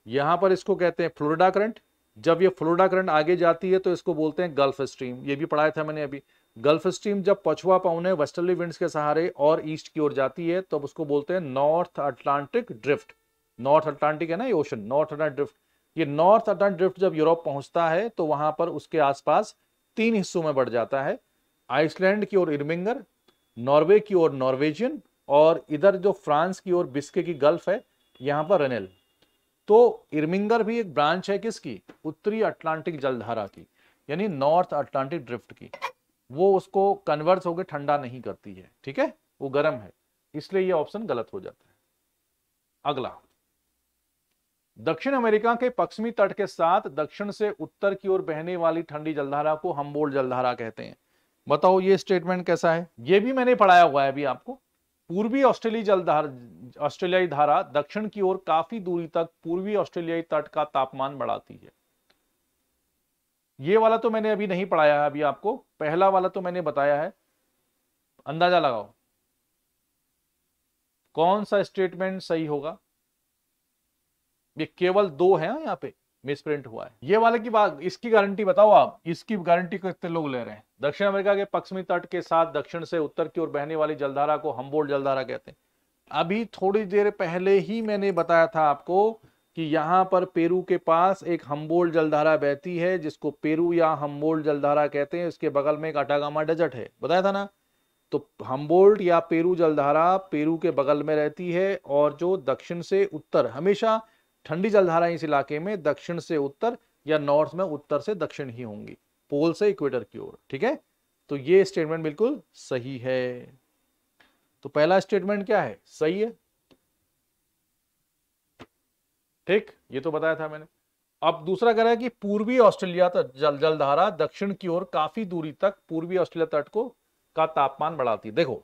यहां पर इसको कहते हैं फ्लोरिडा करंट। जब ये फ्लोरिडा करंट आगे जाती है तो इसको बोलते हैं गल्फ स्ट्रीम, ये भी पढ़ाया था मैंने अभी। गल्फ स्ट्रीम जब पछुआ पौने वेस्टर्ली विंड्स के सहारे और ईस्ट की ओर जाती है तब उसको बोलते हैं north Atlantic drift. North Atlantic है ना ये ओशन, नॉर्थ अटलांटिक ड्रिफ्ट। ये नॉर्थ अटलांटिक ड्रिफ्ट जब यूरोप पहुंचता है तो वहां पर उसके आसपास तीन हिस्सों में बढ़ जाता है, आइसलैंड की ओर इरमिंगर, नॉर्वे की ओर नॉर्वेजियन, और इधर जो फ्रांस की ओर बिस्के की गल्फ है यहां पर रेनेल। तो इरमिंगर भी एक ब्रांच है किसकी? उत्तरी अटलांटिक जलधारा की, यानी नॉर्थ अटलांटिक ड्रिफ्ट की। वो उसको कन्वर्स होकर ठंडा नहीं करती है, ठीक है, वो गर्म है, इसलिए ये ऑप्शन गलत हो जाता है। अगला, दक्षिण अमेरिका के पश्चिमी तट के साथ दक्षिण से उत्तर की ओर बहने वाली ठंडी जलधारा को हम्बोल्ट जलधारा कहते हैं। बताओ ये स्टेटमेंट कैसा है? ये भी मैंने पढ़ाया हुआ है अभी आपको। पूर्वी ऑस्ट्रेलियाई धारा दक्षिण की ओर काफी दूरी तक पूर्वी ऑस्ट्रेलियाई तट का तापमान बढ़ाती है। ये वाला तो मैंने अभी नहीं पढ़ाया है अभी आपको, पहला वाला तो मैंने बताया है। अंदाजा लगाओ कौन सा स्टेटमेंट सही होगा। ये केवल दो है यहाँ पे मिसप्रिंट हुआ है। ये वाले की बात, इसकी गारंटी बताओ आप, इसकी गारंटी कितने लोग ले रहे हैं? दक्षिण अमेरिका के पश्चिमी तट के साथ दक्षिण से उत्तर की ओर बहने वाली जलधारा को हम्बोल्ट जलधारा कहते हैं। अभी थोड़ी देर पहले ही मैंने बताया था आपको कि यहां पर पेरू के पास एक हम्बोल्ट जलधारा बहती है जिसको पेरू या हम्बोल्ट जलधारा कहते हैं, इसके बगल में एक अटागामा डेजर्ट है, बताया था ना। तो हम्बोल्ट या पेरू जलधारा पेरू के बगल में रहती है, और जो दक्षिण से उत्तर, हमेशा ठंडी जलधारा इस इलाके में दक्षिण से उत्तर या नॉर्थ में उत्तर से दक्षिण ही होंगी, पोल से इक्वेटर की ओर, ठीक है। तो ये स्टेटमेंट बिल्कुल सही है। तो पहला स्टेटमेंट क्या है? सही है, ठीक, ये तो बताया था मैंने। अब दूसरा कह रहा है कि पूर्वी ऑस्ट्रेलिया तक जलधारा दक्षिण की ओर काफी दूरी तक पूर्वी ऑस्ट्रेलिया तट को का तापमान बढ़ाती है। देखो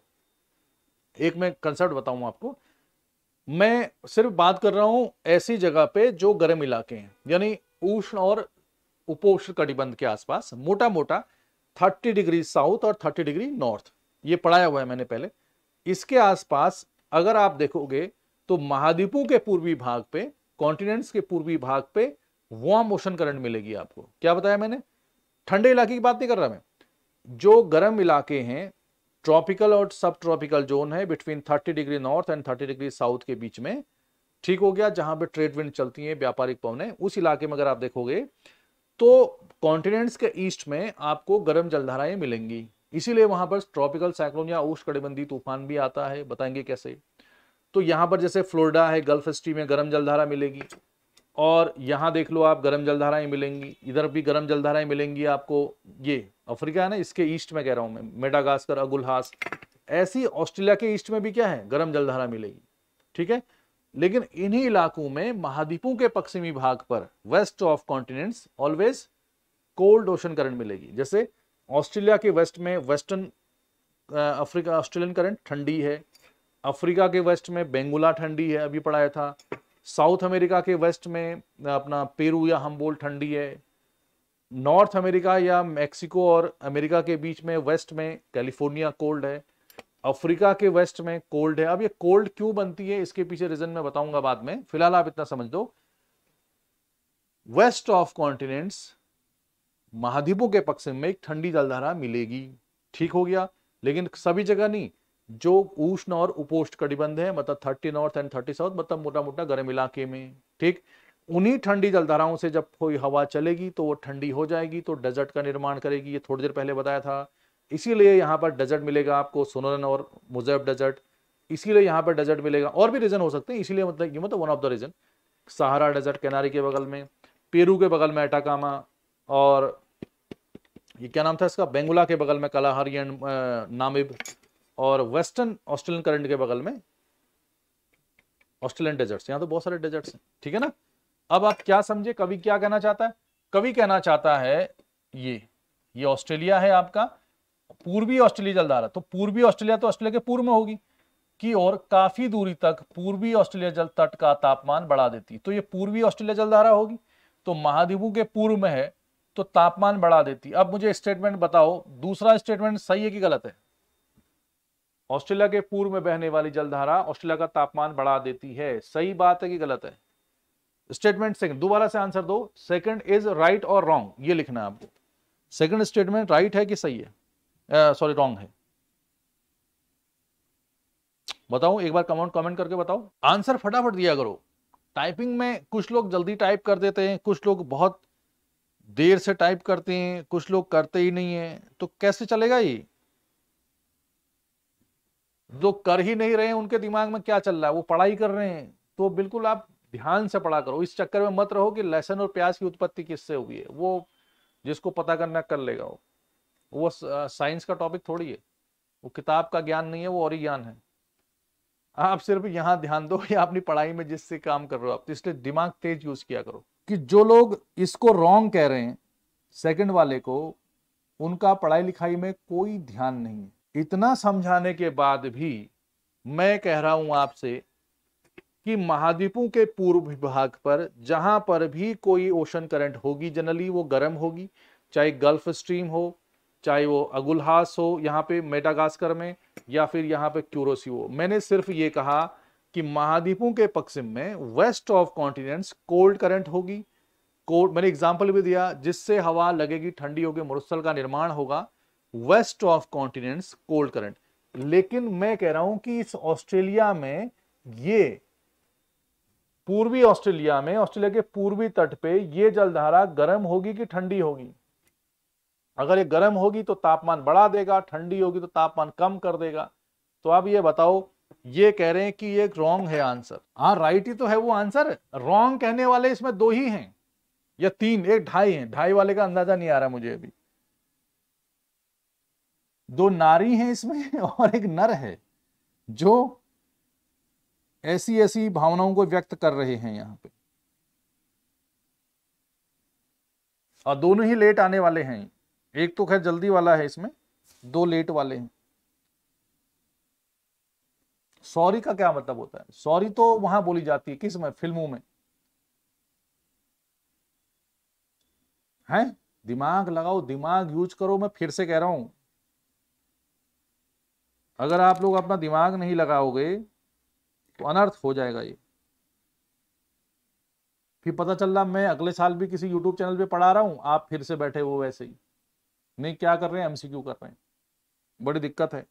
एक मैं कंसेप्ट बताऊं आपको, मैं सिर्फ बात कर रहा हूं ऐसी जगह पे जो गर्म इलाके हैं, यानी उष्ण और उपोष्ण कटिबंध के आसपास, मोटा मोटा 30 डिग्री साउथ और 30 डिग्री नॉर्थ, ये पढ़ाया हुआ है मैंने पहले। इसके आसपास अगर आप देखोगे तो महाद्वीपों के पूर्वी भाग पे, कॉन्टिनेंट्स के पूर्वी भाग पे वार्म ओशन करंट मिलेगी आपको। क्या बताया मैंने? ठंडे इलाके की बात नहीं कर रहा मैं, जो गर्म इलाके हैं, ट्रॉपिकल और सब ट्रॉपिकल जोन है between 30 degree north and 30 degree south के बीच में, ठीक हो गया, जहां पे ट्रेड विंड चलती है, व्यापारिक पवनें, उस इलाके में अगर आप देखोगे तो कॉन्टिनेंट्स के ईस्ट में आपको गर्म जलधाराएं मिलेंगी। इसीलिए वहां पर ट्रॉपिकल साइक्लोन या उष्णकटिबंधीय तूफान भी आता है, बताएंगे कैसे। तो यहां पर जैसे फ्लोरिडा है, गल्फ स्ट्रीम में गर्म जलधारा मिलेगी, और यहां देख लो आप गर्म जलधाराएं मिलेंगी, इधर भी गर्म जलधाराएं मिलेंगी आपको। ये अफ्रीका है ना, इसके ईस्ट में कह रहा हूं मैं, मेडागास्कर, अगुलहास, ऐसी ऑस्ट्रेलिया के ईस्ट में भी क्या है, गर्म जलधारा मिलेगी, ठीक है। लेकिन इन्हीं इलाकों में महाद्वीपों के पश्चिमी भाग पर, west of continents, always cold ocean current मिलेगी। जैसे ऑस्ट्रेलिया के वेस्ट में वेस्टर्न अफ्रीका ऑस्ट्रेलियन करंट ठंडी है, अफ्रीका के वेस्ट में बेंगुला ठंडी है, अभी पढ़ाया था। साउथ अमेरिका के वेस्ट में अपना पेरू या हम्बोल्ट ठंडी है। नॉर्थ अमेरिका या मैक्सिको और अमेरिका के बीच में वेस्ट में कैलिफोर्निया कोल्ड है। अफ्रीका के वेस्ट में कोल्ड है। अब ये कोल्ड क्यों बनती है, इसके पीछे रीजन मैं बताऊंगा बाद में, फिलहाल आप इतना समझ दो, वेस्ट ऑफ कॉन्टिनेंट्स, महाद्वीपों के पश्चिम में एक ठंडी जलधारा मिलेगी, ठीक हो गया। लेकिन सभी जगह नहीं, जो उष्ण और उपोष्ण कटिबंध है, मतलब 30 नॉर्थ एंड 30 साउथ, मतलब मोटा मोटा गर्म इलाके में, ठीक, उन्हीं ठंडी जलधाराओं से जब कोई हवा चलेगी तो वो ठंडी हो जाएगी, तो डेजर्ट का निर्माण करेगी। ये थोड़ी देर पहले बताया था। इसीलिए यहां पर डेजर्ट मिलेगा आपको, सोनोरन और मुजेब डेजर्ट, इसीलिए यहां पर डेजर्ट मिलेगा। और भी रीजन हो सकते हैं, इसीलिए मतलब ये मतलब one of the region. Sahara desert Canary के बगल में, पेरू के बगल में एटाकामा, और ये क्या नाम था इसका, बेंगुला के बगल में कलाहारी एंड नामिब, और वेस्टर्न ऑस्ट्रेलियन करंट के बगल में ऑस्ट्रेलियन डेजर्ट्स। यहां तो बहुत सारे डेजर्ट्स हैं, ठीक है ना। अब आप क्या समझे, कवि क्या कहना चाहता है? कवि कहना चाहता है ये ऑस्ट्रेलिया है आपका, पूर्वी ऑस्ट्रेलिया जलधारा, तो पूर्वी ऑस्ट्रेलिया तो ऑस्ट्रेलिया के पूर्व में होगी कि, और काफी दूरी तक पूर्वी ऑस्ट्रेलिया जल तट का तापमान बढ़ा देती, तो ये पूर्वी ऑस्ट्रेलिया जलधारा होगी, तो महाद्वीपों के पूर्व में है तो तापमान बढ़ा देती। अब मुझे स्टेटमेंट बताओ, दूसरा स्टेटमेंट सही है कि गलत है? ऑस्ट्रेलिया के पूर्व में बहने वाली जलधारा ऑस्ट्रेलिया का तापमान बढ़ा देती है, सही बात है कि गलत है? स्टेटमेंट सेकंड, दोबारा से आंसर दो, सेकंड इज राइट और रॉन्ग, ये लिखना है आपको। सेकंड स्टेटमेंट राइट है कि सही है, सॉरी रॉन्ग है? बताओ एक बार कमेंट करके बताओ, आंसर फटाफट दिया करो। टाइपिंग में कुछ लोग जल्दी टाइप कर देते हैं, कुछ लोग बहुत देर से टाइप करते हैं, कुछ लोग करते ही नहीं है, तो कैसे चलेगा ये? जो कर ही नहीं रहे हैं उनके दिमाग में क्या चल रहा है, वो पढ़ाई कर रहे हैं, तो बिल्कुल आप ध्यान से पढ़ा करो। इस चक्कर में मत रहो कि लहसुन और प्याज की उत्पत्ति किससे हुई है, वो जिसको पता करना कर लेगा। वो साइंस का टॉपिक थोड़ी है, वो किताब का ज्ञान नहीं है, वो और ही ज्ञान है। आप सिर्फ यहाँ ध्यान दो या अपनी पढ़ाई में जिससे काम कर रहे हो आप, तो इसलिए दिमाग तेज यूज किया करो। कि जो लोग इसको रॉन्ग कह रहे हैं सेकंड वाले को, उनका पढ़ाई लिखाई में कोई ध्यान नहीं है। इतना समझाने के बाद भी मैं कह रहा हूं आपसे कि महाद्वीपों के पूर्व भाग पर जहां पर भी कोई ओशन करंट होगी, जनरली वो गर्म होगी, चाहे गल्फ स्ट्रीम हो, चाहे वो अगुलहास हो यहाँ पे मेडागास्कर में, या फिर यहाँ पे क्यूरोसी हो। मैंने सिर्फ ये कहा कि महाद्वीपों के पश्चिम में west of continents cold current होगी। कोल्ड मैंने एग्जांपल भी दिया, जिससे हवा लगेगी, ठंडी होगी, मरुस्थल का निर्माण होगा, west of continents cold current. लेकिन मैं कह रहा हूं कि इस ऑस्ट्रेलिया में, ये पूर्वी ऑस्ट्रेलिया में, ऑस्ट्रेलिया के पूर्वी तट पे ये जलधारा गर्म होगी कि ठंडी होगी? अगर ये गर्म होगी तो तापमान बढ़ा देगा, ठंडी होगी तो तापमान कम कर देगा। तो आप ये बताओ, ये कह रहे हैं कि ये रॉन्ग है आंसर। हाँ राइट ही तो है वो आंसर, रॉन्ग कहने वाले इसमें दो ही हैं या तीन, एक ढाई हैं, ढाई वाले का अंदाजा नहीं आ रहा मुझे अभी। दो नारी हैं इसमें और एक नर है, जो ऐसी ऐसी भावनाओं को व्यक्त कर रहे हैं यहां पे, और दोनों ही लेट आने वाले हैं। एक तो खैर जल्दी वाला है, इसमें दो लेट वाले हैं। सॉरी का क्या मतलब होता है? सॉरी तो वहां बोली जाती है, किस में? फिल्मों में है। दिमाग लगाओ, दिमाग यूज करो, मैं फिर से कह रहा हूं। अगर आप लोग अपना दिमाग नहीं लगाओगे तो अनर्थ हो जाएगा ये। फिर पता चल रहा मैं अगले साल भी किसी यूट्यूब चैनल पे पढ़ा रहा हूं, आप फिर से बैठे हो वैसे ही, नहीं क्या कर रहे हैं, एमसीक्यू कर रहे हैं। बड़ी दिक्कत है।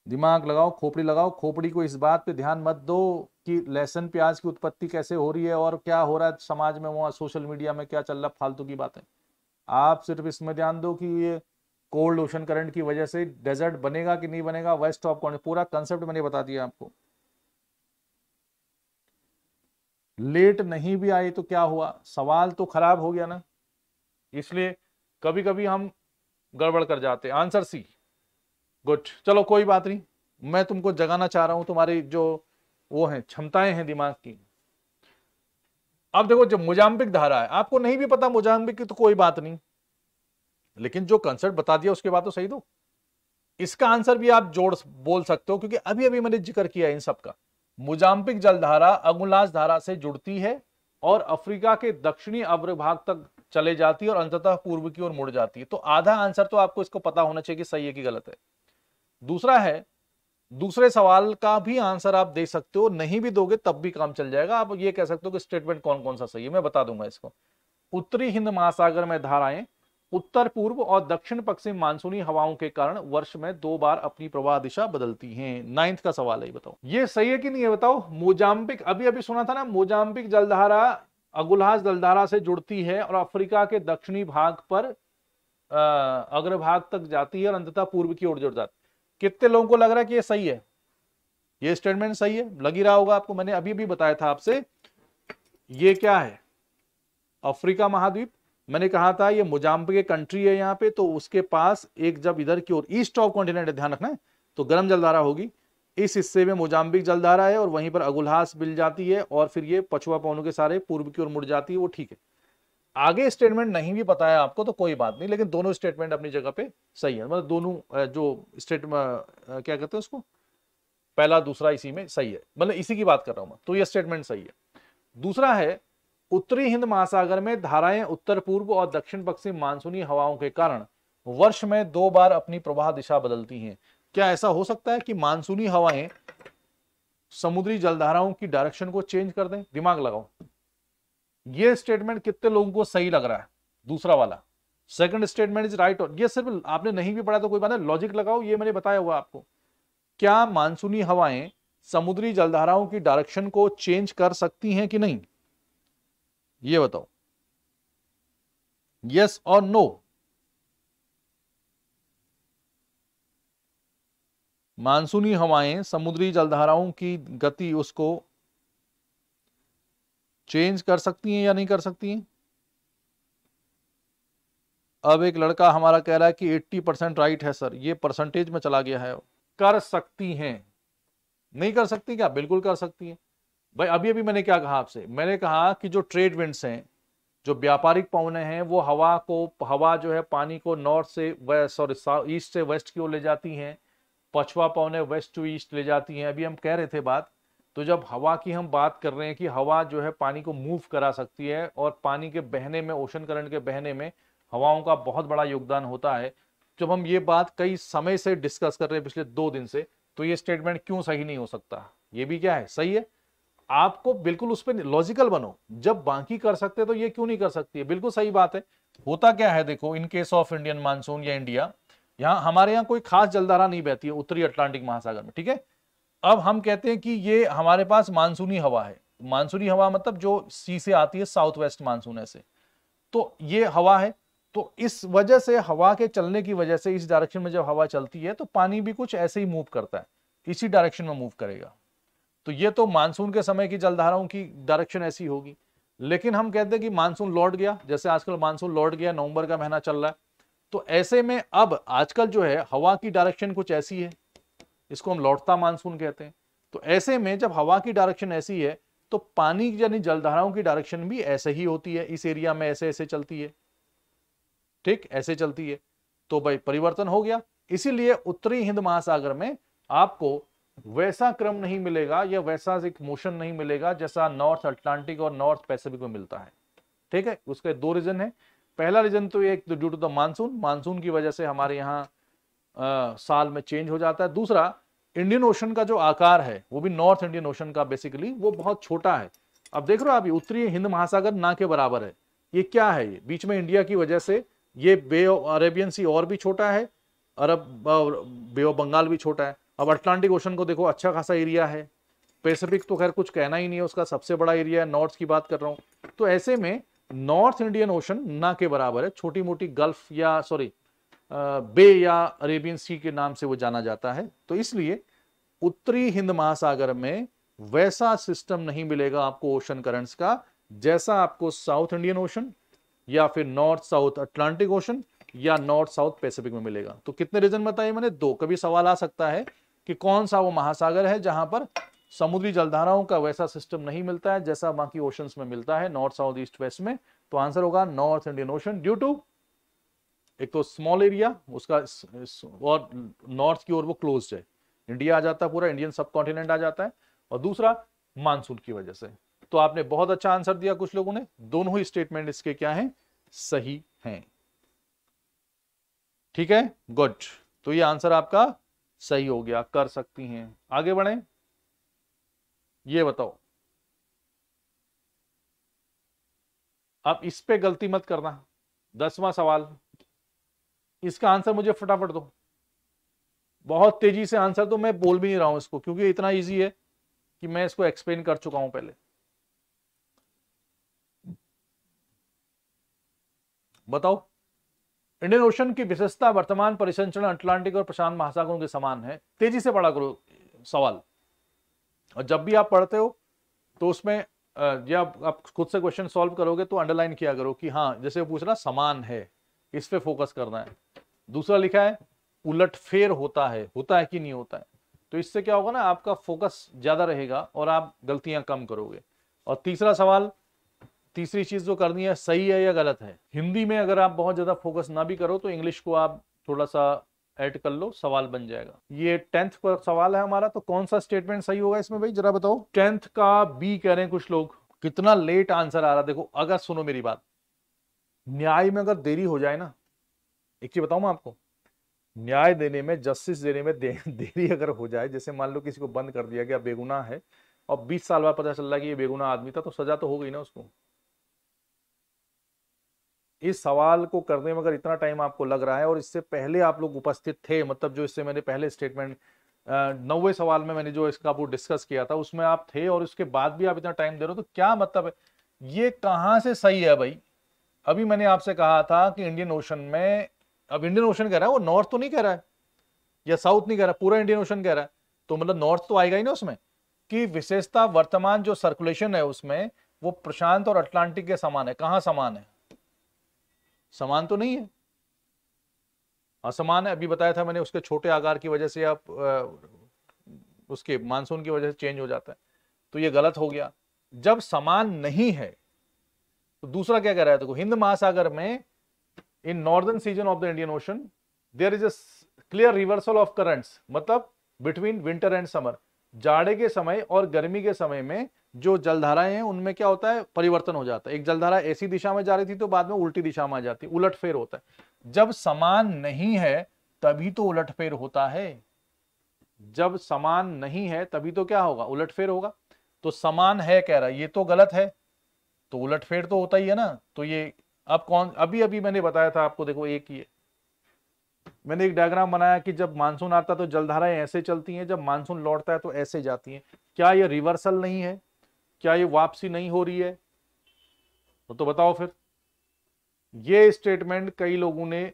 दिमाग लगाओ, खोपड़ी लगाओ। खोपड़ी को इस बात पे ध्यान मत दो कि लहसुन प्याज की उत्पत्ति कैसे हो रही है और क्या हो रहा है समाज में, वहां सोशल मीडिया में क्या चल रहा है, फालतू की बातें। आप सिर्फ इसमें ध्यान दो कि ये कोल्ड ओशन करंट की वजह से डेजर्ट बनेगा कि नहीं बनेगा, वेस्ट ऑफ कॉन्टिनेंट, पूरा कंसेप्ट मैंने बता दिया आपको। लेट नहीं भी आई तो क्या हुआ, सवाल तो खराब हो गया ना, इसलिए कभी कभी हम गड़बड़ कर जाते। Answer C. गुड, चलो कोई बात नहीं, मैं तुमको जगाना चाह रहा हूं, तुम्हारी जो वो है क्षमताएं हैं दिमाग की। अब देखो, जब मोजाम्बिक धारा है, आपको नहीं भी पता मोजाम्बिक की तो कोई बात नहीं, लेकिन जो कंसेप्ट बता दिया उसके बाद तो सही दो। इसका आंसर भी आप जोड़ बोल सकते हो, क्योंकि अभी अभी मैंने जिक्र किया इन सब का। मोजाम्बिक जलधारा अगुलास धारा से जुड़ती है और अफ्रीका के दक्षिणी अग्रभाग तक चले जाती है और अंततः पूर्व की ओर मुड़ जाती है। तो आधा आंसर तो आपको इसको पता होना चाहिए कि सही है कि गलत है। दूसरा है, दूसरे सवाल का भी आंसर आप दे सकते हो, नहीं भी दोगे तब भी काम चल जाएगा। आप ये कह सकते हो कि स्टेटमेंट कौन कौन सा सही है, मैं बता दूंगा इसको। उत्तरी हिंद महासागर में धाराएं उत्तर पूर्व और दक्षिण पश्चिम मानसूनी हवाओं के कारण वर्ष में 2 बार अपनी प्रवाह दिशा बदलती हैं। 9th का सवाल है, बताओ ये सही है कि नहीं है, बताओ। मोजाम्बिक, अभी अभी सुना था ना, मोजाम्बिक जलधारा अगुल्हास जलधारा से जुड़ती है और अफ्रीका के दक्षिणी भाग पर अग्रभाग तक जाती है और अंततः पूर्व की ओर जुड़ जाती है। कितने लोगों को लग रहा है कि ये सही है, ये स्टेटमेंट सही है? लग ही रहा होगा आपको, मैंने अभी भी बताया था आपसे। ये क्या है, अफ्रीका महाद्वीप, मैंने कहा था ये मोजाम्बिक कंट्री है यहाँ पे, तो उसके पास एक, जब इधर की ओर ईस्ट ऑफ कॉन्टिनेंट ध्यान रखना है, तो गर्म जलधारा होगी, इस हिस्से में मोजाम्बिक जलधारा है और वहीं पर अगुल्हास मिल जाती है और फिर ये पछुआ पवनों के सारे पूर्व की ओर मुड़ जाती है, वो ठीक है। आगे स्टेटमेंट नहीं भी पता है आपको तो कोई बात नहीं, लेकिन दोनों स्टेटमेंट अपनी जगह पे सही है। मतलब दोनों जो स्टेटमेंट क्या कहते हैं उसको, पहला दूसरा इसी में सही है, मतलब इसी की बात कर रहा हूं मैं, तो ये स्टेटमेंट सही है। दूसरा है, उत्तरी हिंद महासागर में धाराएं उत्तर पूर्व और दक्षिण पश्चिम मानसूनी हवाओं के कारण वर्ष में 2 बार अपनी प्रवाह दिशा बदलती हैं। क्या ऐसा हो सकता है कि मानसूनी हवाएं समुद्री जलधाराओं की डायरेक्शन को चेंज कर दें? दिमाग लगाओ, ये स्टेटमेंट कितने लोगों को सही लग रहा है? दूसरा वाला, सेकंड स्टेटमेंट इज राइट। और ये सिर्फ आपने नहीं भी पढ़ा तो कोई बात नहीं, लॉजिक लगाओ, ये मैंने बताया हुआ आपको। क्या मानसूनी हवाएं समुद्री जलधाराओं की डायरेक्शन को चेंज कर सकती हैं कि नहीं, ये बताओ, यस और नो। मानसूनी हवाएं समुद्री जलधाराओं की गति उसको चेंज कर सकती हैं या नहीं कर सकती हैं? अब एक लड़का हमारा कह रहा है कि 80% राइट है सर, ये परसेंटेज में चला गया है। कर सकती हैं, नहीं कर सकती क्या? बिल्कुल कर सकती हैं भाई। अभी अभी मैंने क्या कहा आपसे, मैंने कहा कि जो ट्रेड विंड्स हैं, जो व्यापारिक पवनें हैं, वो हवा जो है पानी को नॉर्थ से वेस्ट, सॉरी ईस्ट से वेस्ट की ओर ले जाती हैं, पछुआ पवनें वेस्ट टू ईस्ट ले जाती हैं। अभी हम कह रहे थे बात, तो जब हवा की हम बात कर रहे हैं कि हवा जो है पानी को मूव करा सकती है और पानी के बहने में, ओशन करंट के बहने में हवाओं का बहुत बड़ा योगदान होता है। जब हम ये बात कई समय से डिस्कस कर रहे हैं, पिछले 2 दिन से, तो ये स्टेटमेंट क्यों सही नहीं हो सकता? ये भी क्या है, सही है। आपको बिल्कुल उस पर लॉजिकल बनो, जब बाकी कर सकते तो ये क्यों नहीं कर सकती है? बिल्कुल सही बात है। होता क्या है देखो, in case of Indian monsoon या इंडिया, यहां हमारे यहाँ कोई खास जलधारा नहीं बहती है उत्तरी अटलांटिक महासागर में, ठीक है। अब हम कहते हैं कि ये हमारे पास मानसूनी हवा है। मानसूनी हवा मतलब जो सी से आती है, साउथ वेस्ट मानसून ऐसे, तो ये हवा है। तो इस वजह से, हवा के चलने की वजह से, इस डायरेक्शन में जब हवा चलती है तो पानी भी कुछ ऐसे ही मूव करता है, इसी डायरेक्शन में मूव करेगा। तो ये तो मानसून के समय की जलधाराओं की डायरेक्शन ऐसी होगी। लेकिन हम कहते हैं कि मानसून लौट गया, जैसे आजकल मानसून लौट गया, नवंबर का महीना चल रहा है, तो ऐसे में अब आजकल जो है हवा की डायरेक्शन कुछ ऐसी है, इसको हम लौटता मानसून कहते हैं। तो ऐसे में जब हवा की डायरेक्शन ऐसी है तो पानी यानी जलधाराओं की डायरेक्शन भी ऐसे ही होती है, इस एरिया में ऐसे ऐसे चलती है, ठीक, ऐसे चलती है। तो भाई परिवर्तन हो गया। इसीलिए उत्तरी हिंद महासागर में आपको वैसा क्रम नहीं मिलेगा या वैसा एक मोशन नहीं मिलेगा जैसा नॉर्थ अटलांटिक और नॉर्थ पैसिफिक में मिलता है, ठीक है। उसके 2 रीजन है। पहला रीजन तो एक due to the monsoon, monsoon की वजह से हमारे यहाँ साल में चेंज हो जाता है। दूसरा, इंडियन ओशन का जो आकार है वो भी नॉर्थ इंडियन ओशन का बेसिकली वो बहुत छोटा है। अब देख रहे हो आप, उत्तरी हिंद महासागर ना के बराबर है। ये क्या है, ये बीच में इंडिया की वजह से ये बे ऑफ अरेबियन सी और भी छोटा है, अरब बे ऑफ बंगाल भी छोटा है। अब अटलांटिक ओशन को देखो, अच्छा खासा एरिया है। पैसिफिक तो खैर कुछ कहना ही नहीं है, उसका सबसे बड़ा एरिया है, नॉर्थ की बात कर रहा हूं। तो ऐसे में नॉर्थ इंडियन ओशन ना के बराबर है, छोटी मोटी गल्फ या सॉरी बे या अरेबियन सी के नाम से वो जाना जाता है। तो इसलिए उत्तरी हिंद महासागर में वैसा सिस्टम नहीं मिलेगा आपको ओशन करंट्स का जैसा आपको साउथ इंडियन ओशन या फिर नॉर्थ साउथ अटलांटिक ओशन या नॉर्थ साउथ पैसिफिक में मिलेगा। तो कितने रीजन बताए मैंने? 2। कभी सवाल आ सकता है कि कौन सा वो महासागर है जहां पर समुद्री जलधाराओं का वैसा सिस्टम नहीं मिलता है जैसा बाकी ओशंस में मिलता है, नॉर्थ साउथ ईस्ट वेस्ट में। तो आंसर होगा north Indian ocean, due to एक तो स्मॉल एरिया उसका और नॉर्थ की ओर वो क्लोज्ड है, इंडिया आ जाता है, पूरा इंडियन सब कॉन्टिनेंट आ जाता है, और दूसरा मानसून की वजह से। तो आपने बहुत अच्छा आंसर दिया कुछ लोगों ने, दोनों ही स्टेटमेंट इसके क्या हैं? सही हैं। ठीक है, गुड। तो ये आंसर आपका सही हो गया, कर सकती हैं। आगे बढ़े, ये बताओ, अब इस पे गलती मत करना। 10वां सवाल, इसका आंसर मुझे फटाफट दो, बहुत तेजी से आंसर दो। मैं बोल भी नहीं रहा हूं इसको क्योंकि इतना इजी है कि मैं इसको एक्सप्लेन कर चुका हूं पहले। बताओ, इंडियन ओशन की विशेषता वर्तमान परिसंचरण अटलांटिक और प्रशांत महासागरों के समान है। तेजी से पढ़ा करो सवाल, और जब भी आप पढ़ते हो तो उसमें जब आप खुद से क्वेश्चन सॉल्व करोगे तो अंडरलाइन किया करो कि हाँ, जैसे पूछ रहा समान है, इस पे फोकस करना है। दूसरा लिखा है उलटफेर होता है कि नहीं होता है। तो इससे क्या होगा ना, आपका फोकस ज्यादा रहेगा और आप गलतियां कम करोगे। और तीसरा सवाल, तीसरी चीज जो करनी है, सही है या गलत है। हिंदी में अगर आप बहुत ज्यादा फोकस ना भी करो तो इंग्लिश को आप थोड़ा सा ऐड कर लो, सवाल बन जाएगा। ये 10th का सवाल है हमारा, तो कौन सा स्टेटमेंट सही होगा इसमें भाई, जरा बताओ। 10th का बी कह रहे हैं कुछ लोग। कितना लेट आंसर आ रहा, देखो अगर सुनो मेरी बात, न्याय में अगर देरी हो जाए ना, एक चीज बताऊं मैं आपको, न्याय देने में, जस्टिस देने में देरी अगर हो जाए, जैसे मान लो किसी को बंद कर दिया गया, बेगुनाह है, और 20 साल बाद पता चल रहा है कि ये बेगुनाह आदमी था, तो सजा तो हो गई ना उसको। इस सवाल को करने में अगर इतना टाइम आपको लग रहा है और इससे पहले आप लोग उपस्थित थे, मतलब जो इससे मैंने पहले स्टेटमेंट 9वें सवाल में मैंने जो इसका वो डिस्कस किया था उसमें आप थे, और उसके बाद भी आप इतना टाइम दे रहे हो, तो क्या मतलब है? ये कहां से सही है भाई? अभी मैंने आपसे कहा था कि इंडियन ओशन में, अब इंडियन ओशन कह रहा है, वो नॉर्थ तो नहीं कह रहा है या साउथ नहीं कह रहा, पूरा इंडियन ओशन कह रहा है, तो मतलब नॉर्थ तो आएगा ही ना उसमें। कि विशेषता वर्तमान जो सर्कुलेशन है उसमें वो प्रशांत और अटलांटिक के समान है। कहां समान है? समान तो नहीं है, असमान है। अभी बताया था मैंने, उसके छोटे आकार की वजह से आप उसके मानसून की वजह से चेंज हो जाता है, तो ये गलत हो गया। जब समान नहीं है तो दूसरा क्या कह रहा है, देखो हिंद महासागर में in northern season of the Indian ocean there is a clear reversal of currents, मतलब बिटवीन विंटर एंड समर, जाड़े के समय और गर्मी के समय में जो जलधाराएं हैं उनमें क्या होता है, परिवर्तन हो जाता है। एक जलधारा ऐसी दिशा में जा रही थी तो बाद में उल्टी दिशा में आ जाती है, उलटफेर होता है। जब समान नहीं है तभी तो उलटफेर होता है, जब समान नहीं है तभी तो क्या होगा, उलटफेर होगा। तो समान है कह रहा है, ये तो गलत है, तो उलटफेर तो होता ही है ना। तो ये अब कौन, अभी अभी मैंने बताया था आपको, देखो एक ही है, मैंने एक डायग्राम बनाया कि जब मानसून आता है तो जलधाराएं ऐसे चलती हैं, जब मानसून लौटता है तो ऐसे जाती हैं। क्या ये रिवर्सल नहीं है? क्या ये वापसी नहीं हो रही है? तो बताओ फिर। ये स्टेटमेंट कई लोगों ने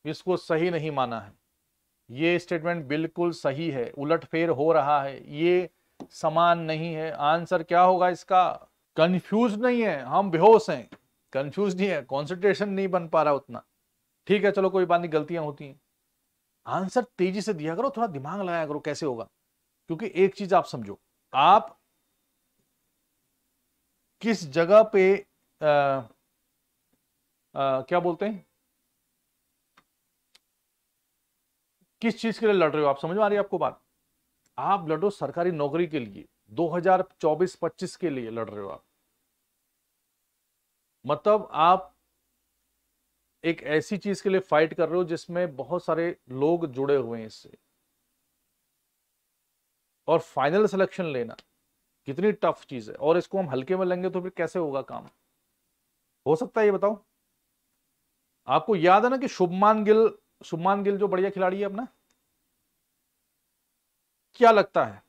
इसको सही नहीं माना है, ये स्टेटमेंट बिल्कुल सही है, उलटफेर हो रहा है, ये समान नहीं है। आंसर क्या होगा इसका? कंफ्यूज नहीं है, हम बेहोश हैं, कंफ्यूज नहीं है, कंसंट्रेशन नहीं बन पा रहा उतना। ठीक है चलो कोई बात नहीं, गलतियां होती हैं। आंसर तेजी से दिया करो, थोड़ा दिमाग लगाया करो, कैसे होगा? क्योंकि एक चीज आप समझो, आप किस जगह पे क्या बोलते हैं, किस चीज के लिए लड़ रहे हो, आप समझ में आ रही है आपको बात? आप लड़ो सरकारी नौकरी के लिए, 2024-25 के लिए लड़ रहे हो आप, मतलब आप एक ऐसी चीज के लिए फाइट कर रहे हो जिसमें बहुत सारे लोग जुड़े हुए हैं इससे, और फाइनल सिलेक्शन लेना कितनी टफ चीज है, और इसको हम हल्के में लेंगे तो फिर कैसे होगा काम? हो सकता है ये बताओ? आपको याद है ना कि शुभमान गिल जो बढ़िया खिलाड़ी है अपना, क्या लगता है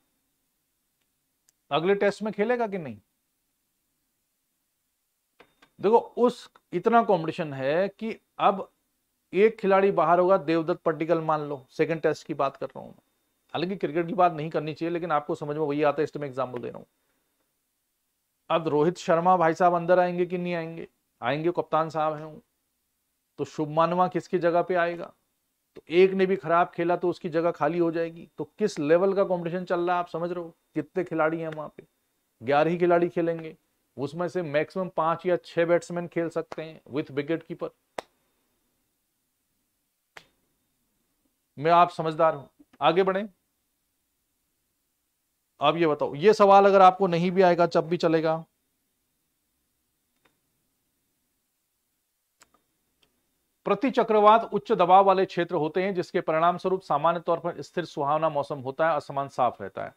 अगले टेस्ट में खेलेगा कि नहीं? देखो उस इतना कंपटीशन है कि अब एक खिलाड़ी बाहर होगा, देवदत्त पट्टिकल मान लो, सेकंड टेस्ट की बात कर रहा हूं, हालांकि क्रिकेट की बात नहीं करनी चाहिए लेकिन आपको समझ में वही आता है इसलिए मैं एग्जाम्पल दे रहा हूं। अब रोहित शर्मा भाई साहब अंदर आएंगे कि नहीं आएंगे? आएंगे, कप्तान साहब हैं। तो शुभमान गिल किसकी जगह पे आएगा? तो एक ने भी खराब खेला तो उसकी जगह खाली हो जाएगी। तो किस लेवल का कंपटीशन चल रहा है आप समझ रहे हो? कितने खिलाड़ी हैं वहां पे? 11 ही खिलाड़ी खेलेंगे, उसमें से मैक्सिमम 5 या 6 बैट्समैन खेल सकते हैं विथ विकेट कीपर। मैं आप समझदार हूं, आगे बढ़े। अब ये बताओ, ये सवाल अगर आपको नहीं भी आएगा जब भी चलेगा। प्रति चक्रवात उच्च दबाव वाले क्षेत्र होते हैं जिसके परिणाम स्वरूप सामान्य तौर पर स्थिर सुहावना मौसम होता है, आसमान साफ रहता है।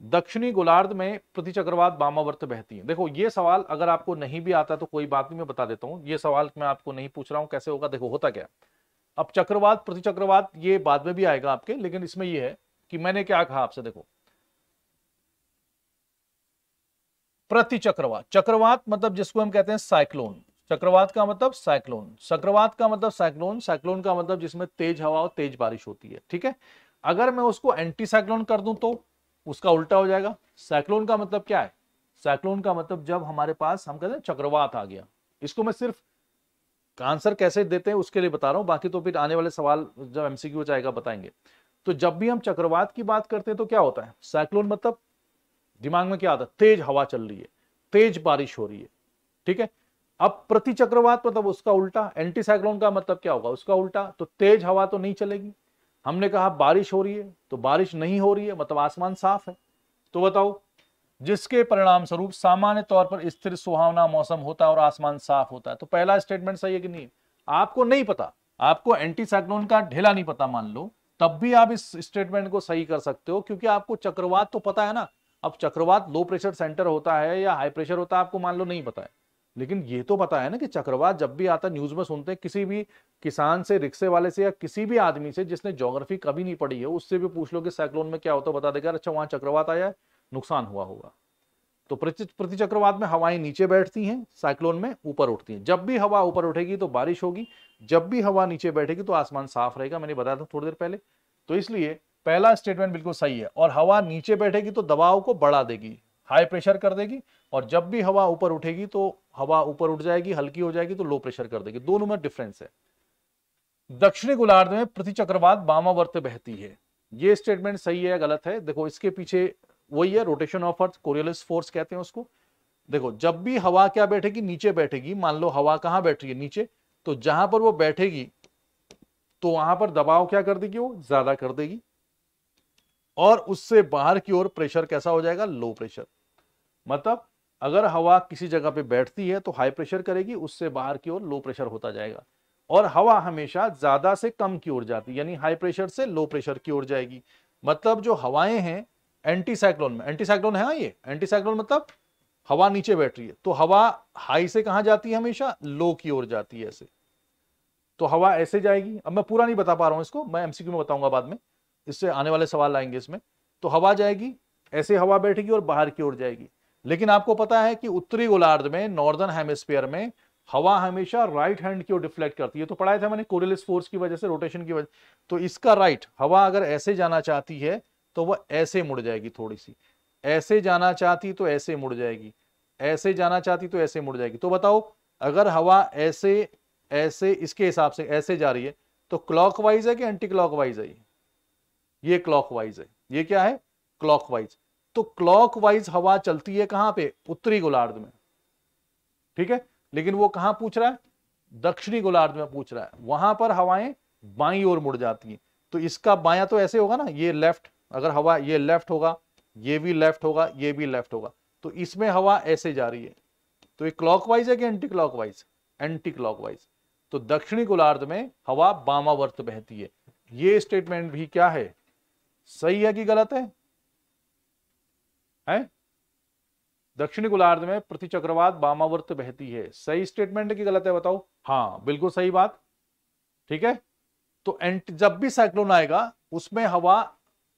दक्षिणी गोलार्ध में प्रति चक्रवात वामावर्त बहती है। देखो ये सवाल अगर आपको नहीं भी आता तो कोई बात नहीं, मैं बता देता हूं। ये सवाल मैं आपको नहीं पूछ रहा हूं कैसे होगा, देखो होता क्या। अब चक्रवात प्रति चक्रवात ये बाद में भी आएगा आपके, लेकिन इसमें ये है कि मैंने क्या कहा आपसे, देखो प्रति चक्रवात, चक्रवात मतलब जिसको हम कहते हैं साइक्लोन। चक्रवात का मतलब साइक्लोन, चक्रवात का मतलब साइक्लोन, साइक्लोन का मतलब जिसमें तेज हवा और तेज बारिश होती है, ठीक है। अगर मैं उसको एंटी साइक्लोन कर दूं तो उसका उल्टा हो जाएगा। साइक्लोन का मतलब क्या है? साइक्लोन का मतलब जब हमारे पास हम कहते हैं चक्रवात आ गया। इसको मैं सिर्फ आंसर कैसे देते हैं उसके लिए बता रहा हूं, बाकी तो फिर आने वाले सवाल जब एमसीक्यू जाएगा बताएंगे। तो जब भी हम चक्रवात की बात करते हैं तो क्या होता है? साइक्लोन मतलब दिमाग में क्या आता है? तेज हवा चल रही है, तेज बारिश हो रही है, ठीक है। अब प्रति चक्रवात मतलब उसका उल्टा, एंटी साइक्लोन का मतलब क्या होगा? उसका उल्टा। तो तेज हवा तो नहीं चलेगी। हमने कहा बारिश हो रही है तो बारिश नहीं हो रही है मतलब आसमान साफ है। तो बताओ, जिसके परिणाम स्वरूप सामान्य तौर पर स्थिर सुहावना मौसम होता है और आसमान साफ होता है। तो पहला स्टेटमेंट सही है कि नहीं? आपको नहीं पता, आपको एंटी साइक्लोन का ढेला नहीं पता मान लो, तब भी आप इस स्टेटमेंट को सही कर सकते हो क्योंकि आपको चक्रवात तो पता है ना। अब चक्रवात लो प्रेशर सेंटर होता है या हाई प्रेशर होता है आपको मान लो नहीं पता है, लेकिन ये तो पता है ना कि चक्रवात जब भी आता है, न्यूज में सुनते हैं, किसी भी किसान से, रिक्शे वाले से या किसी भी आदमी से जिसने ज्योग्राफी कभी नहीं पढ़ी है उससे भी पूछ लो कि साइक्लोन में क्या होता है, बता देगा अच्छा वहां चक्रवात आया है, नुकसान हुआ होगा। तो प्रति चक्रवात में हवाएं नीचे बैठती हैं, साइक्लोन में ऊपर उठती हैं। जब भी हवा ऊपर उठेगी तो बारिश होगी, जब भी हवा नीचे बैठेगी तो आसमान साफ रहेगा, मैंने बताया था थोड़ी देर पहले। तो इसलिए पहला स्टेटमेंट बिल्कुल सही है। और हवा नीचे बैठेगी तो दबाव को बढ़ा देगी, हाई प्रेशर कर देगी, और जब भी हवा ऊपर उठेगी तो हवा ऊपर उठ जाएगी, हल्की हो जाएगी तो लो प्रेशर कर देगी। दोनों में डिफरेंस है। दक्षिणी गोलार्ध में प्रति चक्रवात वामावर्त बहती है, ये स्टेटमेंट सही है या गलत है? देखो इसके पीछे वही है, rotation of earth, Coriolis force कहते हैं उसको। देखो जब भी हवा क्या बैठेगी? नीचे बैठेगी। मान लो हवा कहां बैठ रही है? नीचे। तो जहां पर वो बैठेगी तो वहां पर दबाव क्या कर देगी? वो ज्यादा कर देगी, और उससे बाहर की ओर प्रेशर कैसा हो जाएगा? Low pressure. मतलब अगर हवा किसी जगह पे बैठती है तो हाई प्रेशर करेगी, उससे बाहर की ओर लो प्रेशर होता जाएगा। और हवा हमेशा ज्यादा से कम की ओर जाती है, यानी हाई प्रेशर से लो प्रेशर की ओर जाएगी। मतलब जो हवाएं हैं एंटी साइक्लोन में, एंटी साइक्लोन है हाँ, ये एंटी साइक्लोन मतलब हवा नीचे बैठ रही है तो हवा हाई से कहां जाती है? हमेशा लो की ओर जाती है ऐसे। तो हवा ऐसे जाएगी। अब मैं पूरा नहीं बता पा रहा हूं इसको, मैं एमसीक्यू में बताऊंगा बाद में, इससे आने वाले सवाल आएंगे इसमें। तो हवा जाएगी ऐसे, हवा बैठेगी और बाहर की ओर जाएगी। लेकिन आपको पता है कि उत्तरी गोलार्ध में, नॉर्दर्न हेमिस्फीयर में हवा हमेशा राइट हैंड की ओर डिफ्लेक्ट करती है। तो पढ़ाया था मैंने, कोरियोलिस फोर्स की वजह से, रोटेशन की वजह। तो इसका राइट, हवा अगर ऐसे जाना चाहती है तो वह ऐसे मुड़ जाएगी थोड़ी सी, ऐसे जाना चाहती तो ऐसे मुड़ जाएगी, ऐसे जाना चाहती तो ऐसे मुड़ जाएगी। तो बताओ अगर हवा ऐसे ऐसे इसके हिसाब से ऐसे जा रही है तो क्लॉकवाइज है कि एंटी क्लॉकवाइज है? ये क्लॉकवाइज है। ये क्या है? क्लॉकवाइज। तो क्लॉकवाइज हवा चलती है कहां पे? उत्तरी गोलार्ध में, ठीक है। लेकिन वो कहां पूछ रहा है? दक्षिणी गोलार्ध में पूछ रहा है। वहां पर हवाएं बाईं ओर मुड़ जाती हैं। तो इसका बायां तो ऐसे होगा ना, ये लेफ्ट, अगर हवा ये लेफ्ट होगा, ये भी लेफ्ट होगा, ये भी लेफ्ट होगा, तो इसमें हवा ऐसे जा रही है। तो ये क्लॉकवाइज है कि एंटी क्लॉकवाइज? Anti clockwise. तो दक्षिणी गोलार्ध में हवा वामावर्त बहती है। ये स्टेटमेंट भी क्या है? सही है कि गलत है? है? दक्षिणी गोलार्ध में प्रति चक्रवात वामावर्त बहती है, सही स्टेटमेंट है कि गलत है बताओ? हाँ बिल्कुल सही बात, ठीक है। तो जब भी साइक्लोन आएगा उसमें हवा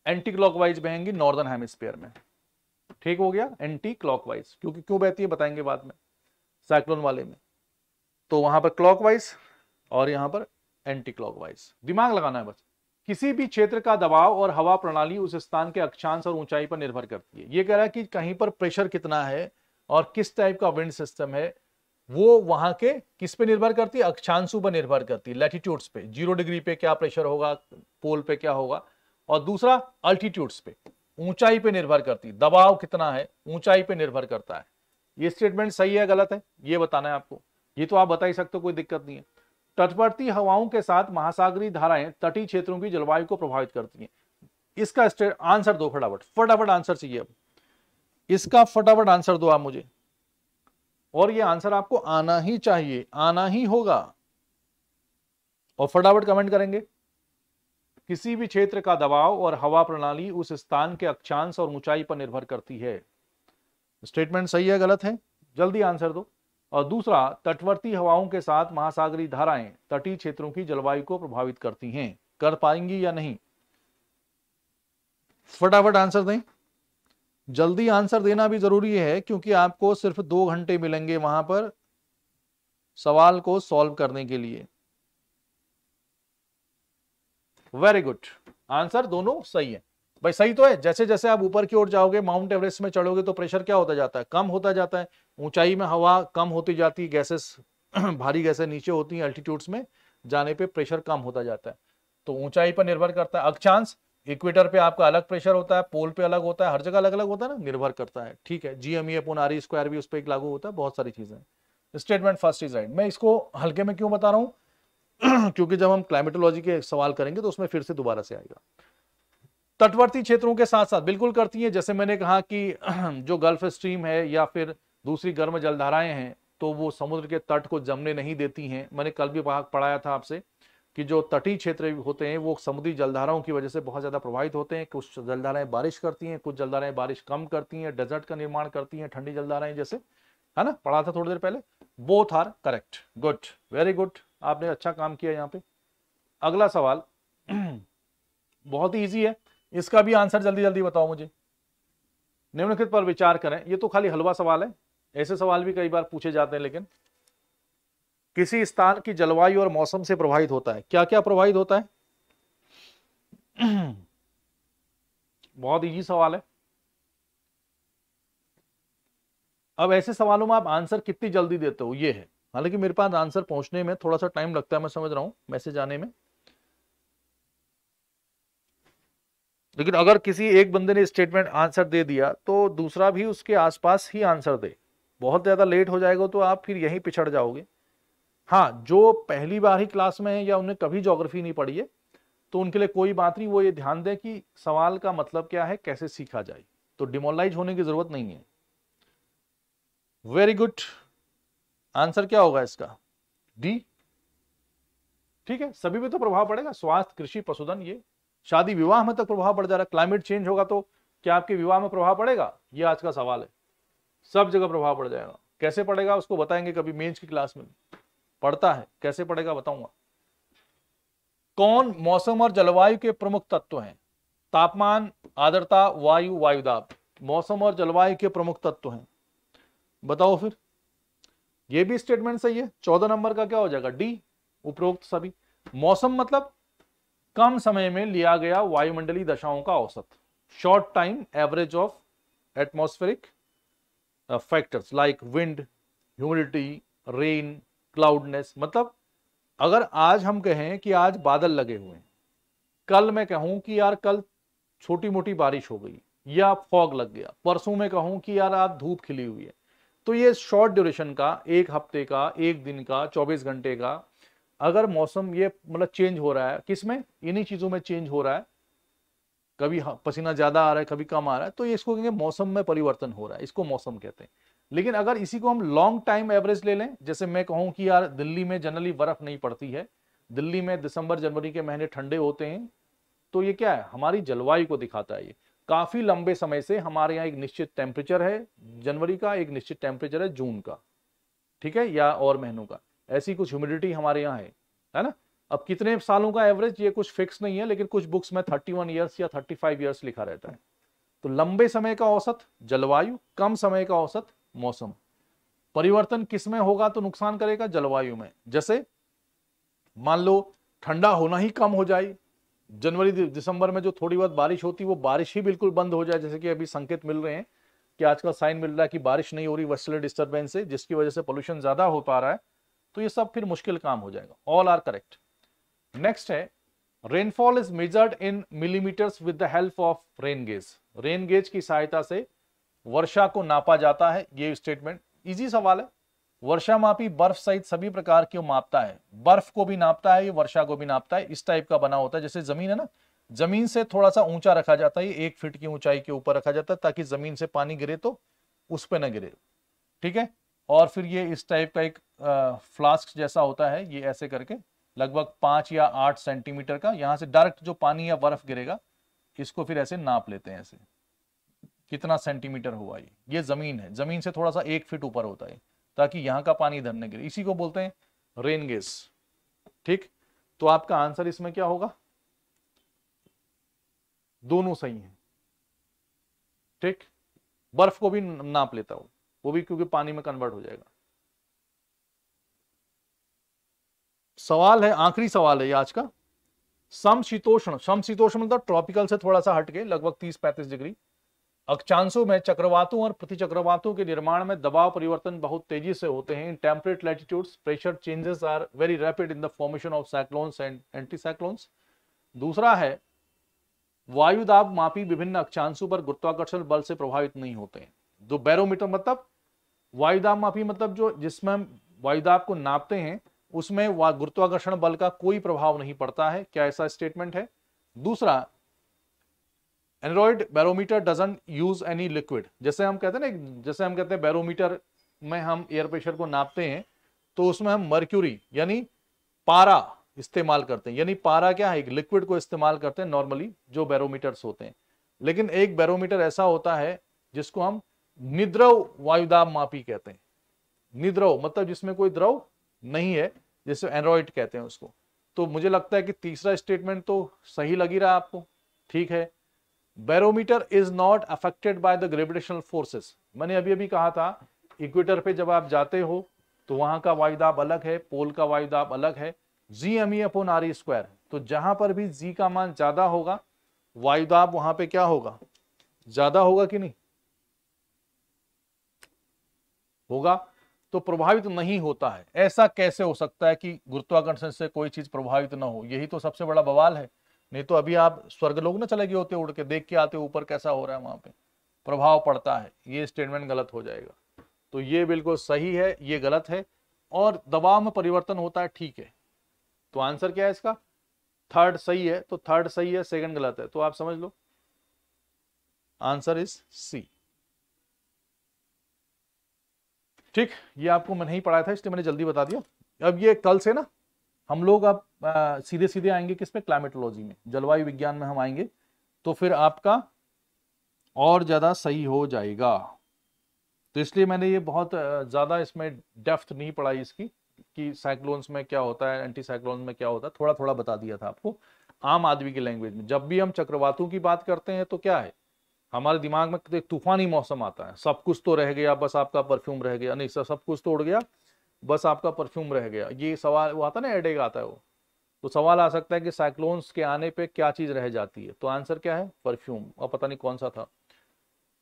एंटी क्लॉकवाइज बहेंगी नॉर्दर्न हेमिस्फीयर में, ठीक हो गया, एंटी क्लॉकवाइज। क्योंकि क्यों बहती है बताएंगे बाद में, साइक्लोन वाले में। तो वहां पर क्लॉकवाइज और यहां पर एंटी क्लॉकवाइज। दिमाग लगाना है बस। किसी भी क्षेत्र का दबाव और हवा प्रणाली उस स्थान के अक्षांश और ऊंचाई पर निर्भर करती है। ये कह रहा है कि कहीं पर प्रेशर कितना है और किस टाइप का विंड सिस्टम है, वो वहां के किस पे निर्भर करती है, अक्षांशों पर निर्भर करती है, लैटिट्यूड्स पे, 0 डिग्री पे क्या प्रेशर होगा, पोल पे क्या होगा, और दूसरा अल्टीट्यूड्स पे, ऊंचाई पे निर्भर करती है, दबाव कितना है ऊंचाई पे निर्भर करता है। ये स्टेटमेंट सही है गलत है ये बताना है आपको। ये तो आप बता ही सकते हो, कोई दिक्कत नहीं है। तटवर्ती हवाओं के साथ महासागरीय धाराएं तटीय क्षेत्रों की जलवायु को प्रभावित करती हैं। इसका आंसर दो फटाफट, फटाफट आंसर चाहिए अब इसका, फटाफट आंसर दो आप मुझे, और ये आंसर आपको आना ही चाहिए, आना ही होगा, और फटाफट कमेंट करेंगे। किसी भी क्षेत्र का दबाव और हवा प्रणाली उस स्थान के अक्षांश और ऊंचाई पर निर्भर करती है। स्टेटमेंट सही है गलत है, जल्दी आंसर दो। और दूसरा, तटवर्ती हवाओं के साथ महासागरीय धाराएं तटीय क्षेत्रों की जलवायु को प्रभावित करती हैं। कर पाएंगी या नहीं, फटाफट आंसर दें। जल्दी आंसर देना भी जरूरी है क्योंकि आपको सिर्फ 2 घंटे मिलेंगे वहां पर सवाल को सॉल्व करने के लिए। वेरी गुड, आंसर दोनों सही है भाई, सही तो है। जैसे जैसे आप ऊपर की ओर जाओगे, माउंट एवरेस्ट में चढ़ोगे तो प्रेशर क्या होता जाता है, कम होता जाता है। ऊंचाई में हवा कम होती जाती है, गैसेस भारी गैसें नीचे होती हैं, अल्टीट्यूड्स में जाने पे प्रेशर कम होता जाता है। तो ऊंचाई पर निर्भर करता है। अक्षांश, इक्वेटर पे आपका अलग प्रेशर होता है, पोल पे अलग होता है, हर जगह अलग अलग होता है ना, निर्भर करता है। ठीक है, GME/RE² भी उस पर एक लागू होता है, बहुत सारी चीजें। Statement first is right. मैं इसको हल्के में क्यों बता रहा हूं क्योंकि जब हम क्लाइमेटोलॉजी के सवाल करेंगे तो उसमें फिर से दोबारा से आएगा। तटवर्ती क्षेत्रों के साथ साथ बिल्कुल करती है। जैसे मैंने कहा कि जो गल्फ स्ट्रीम है या फिर दूसरी गर्म जलधाराएं हैं तो वो समुद्र के तट को जमने नहीं देती हैं। मैंने कल भी पढ़ाया था आपसे कि जो तटीय क्षेत्र होते हैं वो समुद्री जलधाराओं की वजह से बहुत ज्यादा प्रभावित होते हैं। कुछ जलधाराएं बारिश करती हैं, कुछ जलधाराएं बारिश कम करती हैं, डेजर्ट का निर्माण करती हैं, ठंडी जलधाराएं जैसे, है ना, पढ़ा था थोड़ी देर पहले। Both are correct, good, very good, आपने अच्छा काम किया यहाँ पे। अगला सवाल बहुत ही ईजी है, इसका भी आंसर जल्दी जल्दी बताओ मुझे। निम्नलिखित पर विचार करें। ये तो खाली हलवा सवाल है, ऐसे सवाल भी कई बार पूछे जाते हैं। लेकिन किसी स्थान की जलवायु और मौसम से प्रभावित होता है, क्या क्या प्रभावित होता है बहुत इजी सवाल है। अब ऐसे सवालों में आप आंसर कितनी जल्दी देते हो ये है। हालांकि मेरे पास आंसर पहुंचने में थोड़ा सा टाइम लगता है, मैं समझ रहा हूं, मैसेज आने में। लेकिन अगर किसी एक बंदे ने स्टेटमेंट आंसर दे दिया तो दूसरा भी उसके आसपास ही आंसर दे। बहुत ज्यादा लेट हो जाएगा तो आप फिर यहीं पिछड़ जाओगे। हाँ, जो पहली बार ही क्लास में है या उन्हें कभी ज्योग्राफी नहीं पढ़ी है तो उनके लिए कोई बात नहीं, वो ये ध्यान दें कि सवाल का मतलब क्या है, कैसे सीखा जाए, तो डिमोरलाइज होने की जरूरत नहीं है। वेरी गुड, आंसर क्या होगा इसका, डी। ठीक है, सभी पे तो प्रभाव पड़ेगा, स्वास्थ्य, कृषि, पशुधन, ये शादी विवाह में तक प्रभाव पड़ जा रहा है। क्लाइमेट चेंज होगा तो क्या आपके विवाह में प्रभाव पड़ेगा, ये आज का सवाल है। सब जगह प्रभाव पड़ जाएगा। कैसे पड़ेगा उसको बताएंगे कभी मेंस की क्लास में, पड़ता है, कैसे पड़ेगा बताऊंगा। कौन मौसम और जलवायु के प्रमुख तत्व हैं? तापमान, आर्द्रता, वायु, वायुदाब, मौसम और जलवायु के प्रमुख तत्व हैं, बताओ फिर। ये भी स्टेटमेंट सही है। 14 नंबर का क्या हो जाएगा, डी, उपरोक्त सभी। मौसम मतलब कम समय में लिया गया वायुमंडलीय दशाओं का औसत, short time average of atmospheric factors like wind, humidity, rain, cloudiness. मतलब अगर आज हम कहें कि आज बादल लगे हुए हैं, कल मैं कहूं कि यार कल छोटी मोटी बारिश हो गई या फॉग लग गया, परसों में कहूं कि यार आज धूप खिली हुई है, तो ये शॉर्ट ड्यूरेशन का, एक हफ्ते का, एक दिन का, 24 घंटे का अगर मौसम ये मतलब चेंज हो रहा है, किसमें, इन्हीं चीजों में चेंज हो रहा है, कभी पसीना ज्यादा आ रहा है, कभी कम आ रहा है, तो ये इसको कहेंगे मौसम में परिवर्तन हो रहा है, इसको मौसम कहते हैं। लेकिन अगर इसी को हम लॉन्ग टाइम एवरेज ले लें, जैसे मैं कहूं कि यार दिल्ली में जनरली बर्फ नहीं पड़ती है, दिल्ली में दिसंबर जनवरी के महीने ठंडे होते हैं, तो ये क्या है, हमारी जलवायु को दिखाता है। ये काफी लंबे समय से हमारे यहाँ एक निश्चित टेम्परेचर है जनवरी का, एक निश्चित टेम्परेचर है जून का, ठीक है, या और महीनों का, ऐसी कुछ ह्यूमिडिटी हमारे यहाँ है ना। अब कितने सालों का एवरेज ये कुछ फिक्स नहीं है, लेकिन कुछ बुक्स में 31 ईयर्स या 35 ईयर्स लिखा रहता है। तो लंबे समय का औसत जलवायु, कम समय का औसत मौसम। परिवर्तन किस में होगा तो नुकसान करेगा, जलवायु में। जैसे मान लो ठंडा होना ही कम हो जाए, जनवरी दिसंबर में जो थोड़ी बहुत बारिश होती है वो बारिश ही बिल्कुल बंद हो जाए, जैसे कि अभी संकेत मिल रहे हैं कि आजकल साइन मिल रहा है कि बारिश नहीं हो रही वेस्टर्ली डिस्टर्बेंस से, जिसकी वजह से पोल्यूशन ज्यादा हो पा रहा है, तो ये सब फिर मुश्किल काम हो जाएगा। All are correct. नेक्स्ट है rainfall is measured in millimetres with the help of rain gauge. Rain gauge की सहायता से वर्षा को नापा जाता है। ये स्टेटमेंट इजी सवाल है। वर्षा मापी बर्फ सहित सभी प्रकार की मापता है, बर्फ को भी नापता है, ये वर्षा को भी नापता है। इस टाइप का बना होता है, जैसे जमीन है ना, जमीन से थोड़ा सा ऊंचा रखा जाता है, 1 फीट की ऊंचाई के ऊपर रखा जाता है ताकि जमीन से पानी गिरे तो उस पर ना गिरे, ठीक है। और फिर ये इस टाइप का एक फ्लास्क जैसा होता है, ये ऐसे करके लगभग 5 या 8 सेंटीमीटर का, यहां से डायरेक्ट जो पानी या बर्फ गिरेगा इसको फिर ऐसे नाप लेते हैं, ऐसे कितना सेंटीमीटर हुआ ये जमीन है, जमीन से थोड़ा सा 1 फीट ऊपर होता है ताकि यहां का पानी इधर न गिरे, इसी को बोलते हैं रेन गेज, ठीक। तो आपका आंसर इसमें क्या होगा, दोनों सही हैं, ठीक। बर्फ को भी नाप लेता हूं, वो भी क्योंकि पानी में कन्वर्ट हो जाएगा। सवाल है, आखिरी सवाल है ये आज का। समशीतोष्ण, समशीतोष्ण मतलब ट्रॉपिकल से थोड़ा सा हटके लगभग 30-35 डिग्री अक्षांशों में चक्रवातों और प्रतिचक्रवातों के निर्माण में दबाव परिवर्तन बहुत तेजी से होते हैं। In temperate latitudes pressure changes are very rapid in the formation of cyclones and anticyclones. दूसरा है वायुदाब मापी विभिन्न अक्षांशों पर गुरुत्वाकर्षण बल से प्रभावित नहीं होते हैं। जो बैरोमीटर मतलब वायुदाब मापी मतलब जो जिसमें हम वायुदाब को नापते हैं उसमें गुरुत्वाकर्षण बल का कोई प्रभाव नहीं पड़ता है। क्या ऐसा स्टेटमेंट है। दूसरा, aneroid barometer doesn't use any liquid. जैसे हम कहते हैं ना, जैसे हम कहते हैं बैरोमीटर में हम एयर प्रेशर को नापते हैं तो उसमें हम मर्क्यूरी यानी पारा इस्तेमाल करते हैं, यानी पारा क्या है, एक लिक्विड को इस्तेमाल करते हैं नॉर्मली जो बैरोमीटर्स होते हैं। लेकिन एक बैरोमीटर ऐसा होता है जिसको हम निद्रव वायुदाब मापी कहते हैं। निद्रव मतलब जिसमें कोई द्रव नहीं है, जैसे एनरॉइड कहते हैं उसको। तो मुझे लगता है कि तीसरा स्टेटमेंट तो सही लग ही रहा आपको, ठीक है। Barometer is not affected by the gravitational forces. मैंने अभी अभी कहा था इक्वेटर पे जब आप जाते हो तो वहां का वायुदाब अलग है, पोल का वायुदाब अलग है, G_ME/RE²। तो जहां पर भी G का मान ज्यादा होगा वायुदाब वहां पे क्या होगा, ज्यादा होगा कि नहीं होगा, तो प्रभावित नहीं होता है। ऐसा कैसे हो सकता है कि गुरुत्वाकर्षण से कोई चीज प्रभावित ना हो, यही तो सबसे बड़ा बवाल है। नहीं तो अभी आप स्वर्गलोक ना चले गए होते उड़ के, देख के आते ऊपर कैसा हो रहा है, वहां पे प्रभाव पड़ता है। ये स्टेटमेंट गलत हो जाएगा। तो ये बिल्कुल सही है, ये गलत है। और दबाव में परिवर्तन होता है, ठीक है। तो आंसर क्या है इसका, थर्ड सही है। तो थर्ड सही है, सेकंड गलत है, तो आप समझ लो आंसर इज सी, ठीक। ये आपको मैं नहीं पढ़ाया था इसलिए मैंने जल्दी बता दिया। अब ये कल से ना हम लोग अब सीधे सीधे आएंगे किस पे, क्लाइमेटोलॉजी में, जलवायु विज्ञान में हम आएंगे, तो फिर आपका और ज्यादा सही हो जाएगा। तो इसलिए मैंने ये बहुत ज्यादा इसमें डेप्थ नहीं पढ़ाई इसकी कि साइक्लोन्स में क्या होता है, एंटी साइक्लोन्स में क्या होता है, थोड़ा थोड़ा बता दिया था आपको आम आदमी की लैंग्वेज में। जब भी हम चक्रवातों की बात करते हैं तो क्या है, हमारे दिमाग में तूफानी मौसम आता है, सब कुछ तो रह गया बस आपका परफ्यूम रह गया, नहीं सब कुछ तो उड़ गया बस आपका परफ्यूम रह गया, ये सवाल वो आता है ना, हेडेक आता है वो। तो सवाल आ सकता है कि साइक्लोन्स के आने पे क्या चीज रह जाती है, तो आंसर क्या है, परफ्यूम, और पता नहीं कौन सा था।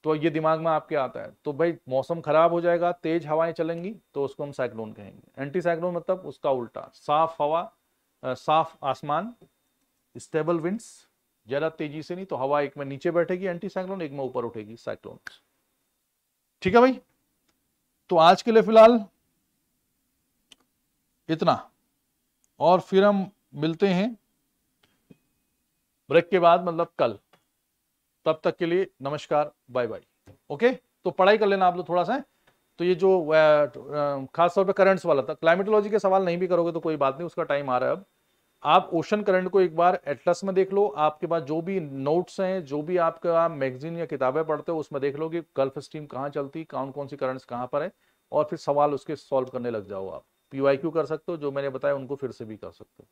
तो ये दिमाग में आपके आता है। तो भाई मौसम खराब हो जाएगा, तेज हवाएं चलेंगी तो उसको हम साइक्लोन कहेंगे। एंटी साइक्लोन मतलब उसका उल्टा, साफ हवा, साफ आसमान, स्टेबल विंड्स, ज्यादा तेजी से नहीं, तो हवा एक में नीचे बैठेगी एंटी साइक्लोन, एक में ऊपर उठेगी साइक्लोन, ठीक है भाई। तो आज के लिए फिलहाल इतना, और फिर हम मिलते हैं ब्रेक के बाद, मतलब कल। तब तक के लिए नमस्कार, बाय बाय। ओके, तो पढ़ाई कर लेना आप लोग थोड़ा सा। तो ये जो खास तौर पे करंट्स वाला था, क्लाइमेटोलॉजी के सवाल नहीं भी करोगे तो कोई बात नहीं, उसका टाइम आ रहा है अब। आप ओशन करंट को एक बार एटलस में देख लो, आपके पास जो भी नोट्स हैं, जो भी आपका मैगजीन या किताबें पढ़ते हो उसमें देख लो कि गल्फ स्ट्रीम कहाँ चलती, कौन कौन सी करंट्स कहाँ पर है, और फिर सवाल उसके सॉल्व करने लग जाओ। आप PYQ कर सकते हो, जो मैंने बताया उनको फिर से भी कर सकते हो।